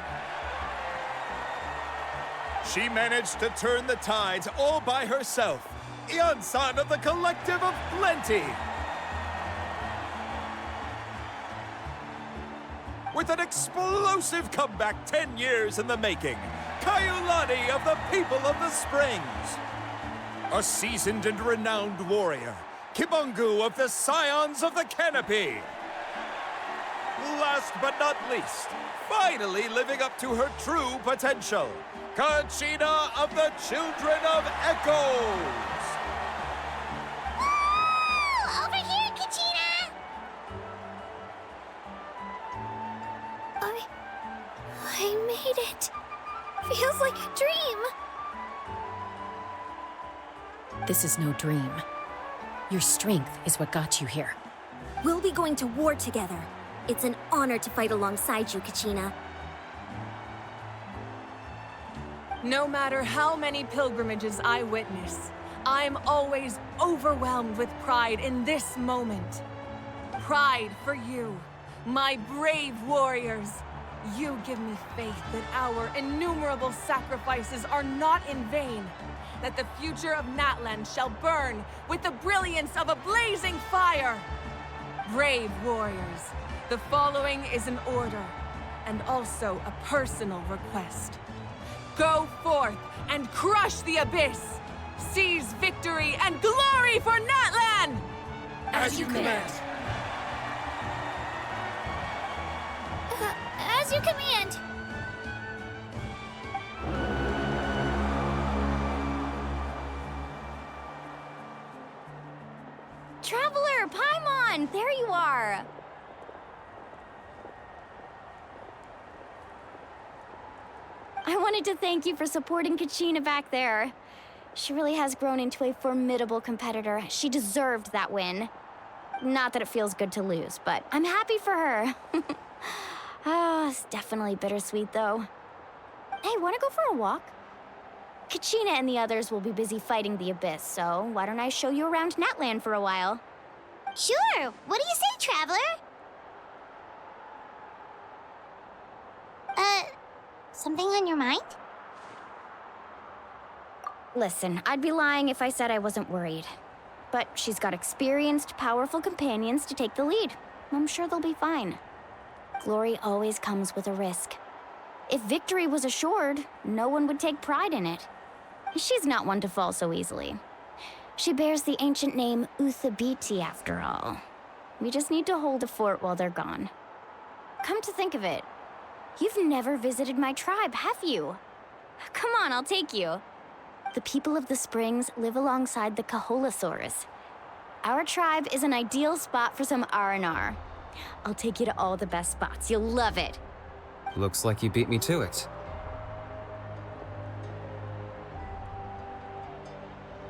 She managed to turn the tides all by herself. Ian-san of the Collective of Plenty. With an explosive comeback 10 years in the making, Kayulani of the People of the Springs. A seasoned and renowned warrior, Kibungu of the Scions of the Canopy. Last but not least, finally living up to her true potential. Kachina of the Children of Echoes! Over here, Kachina! I made it. Feels like a dream. This is no dream. Your strength is what got you here. We'll be going to war together. It's an honor to fight alongside you, Kachina. No matter how many pilgrimages I witness, I'm always overwhelmed with pride in this moment. Pride for you, my brave warriors. You give me faith that our innumerable sacrifices are not in vain, that the future of Natlan shall burn with the brilliance of a blazing fire. Brave warriors, the following is an order, and also a personal request. Go forth and crush the abyss! Seize victory and glory for Natlan! As you command. As you command. Traveler, Paimon, there you are! I wanted to thank you for supporting Kachina back there. She really has grown into a formidable competitor. She deserved that win. Not that it feels good to lose, but I'm happy for her. It's definitely bittersweet, though. Hey, wanna go for a walk? Kachina and the others will be busy fighting the Abyss, so why don't I show you around Natlan for a while? Sure. What do you say, Traveler? Something on your mind? Listen, I'd be lying if I said I wasn't worried. But she's got experienced, powerful companions to take the lead. I'm sure they'll be fine. Glory always comes with a risk. If victory was assured, no one would take pride in it. She's not one to fall so easily. She bears the ancient name Uthabiti, after all. We just need to hold the fort while they're gone. Come to think of it, you've never visited my tribe, have you? Come on, I'll take you. The people of the Springs live alongside the Kaholasaurus. Our tribe is an ideal spot for some R&R. I'll take you to all the best spots. You'll love it. Looks like you beat me to it.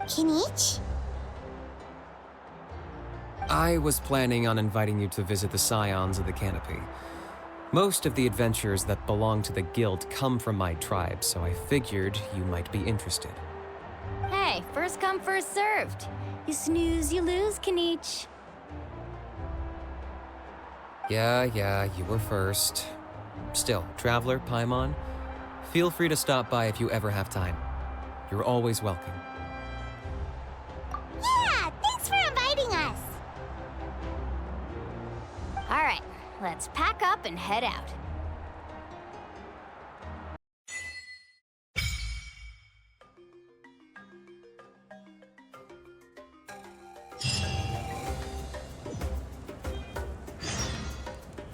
Kinich? I was planning on inviting you to visit the Scions of the Canopy. Most of the adventures that belong to the guild come from my tribe, so I figured you might be interested. Hey, first come, first served. You snooze, you lose, Kinich. Yeah, you were first. Still, Traveler, Paimon, feel free to stop by if you ever have time. You're always welcome. Yeah, thanks for inviting us. All right, let's pack up and head out.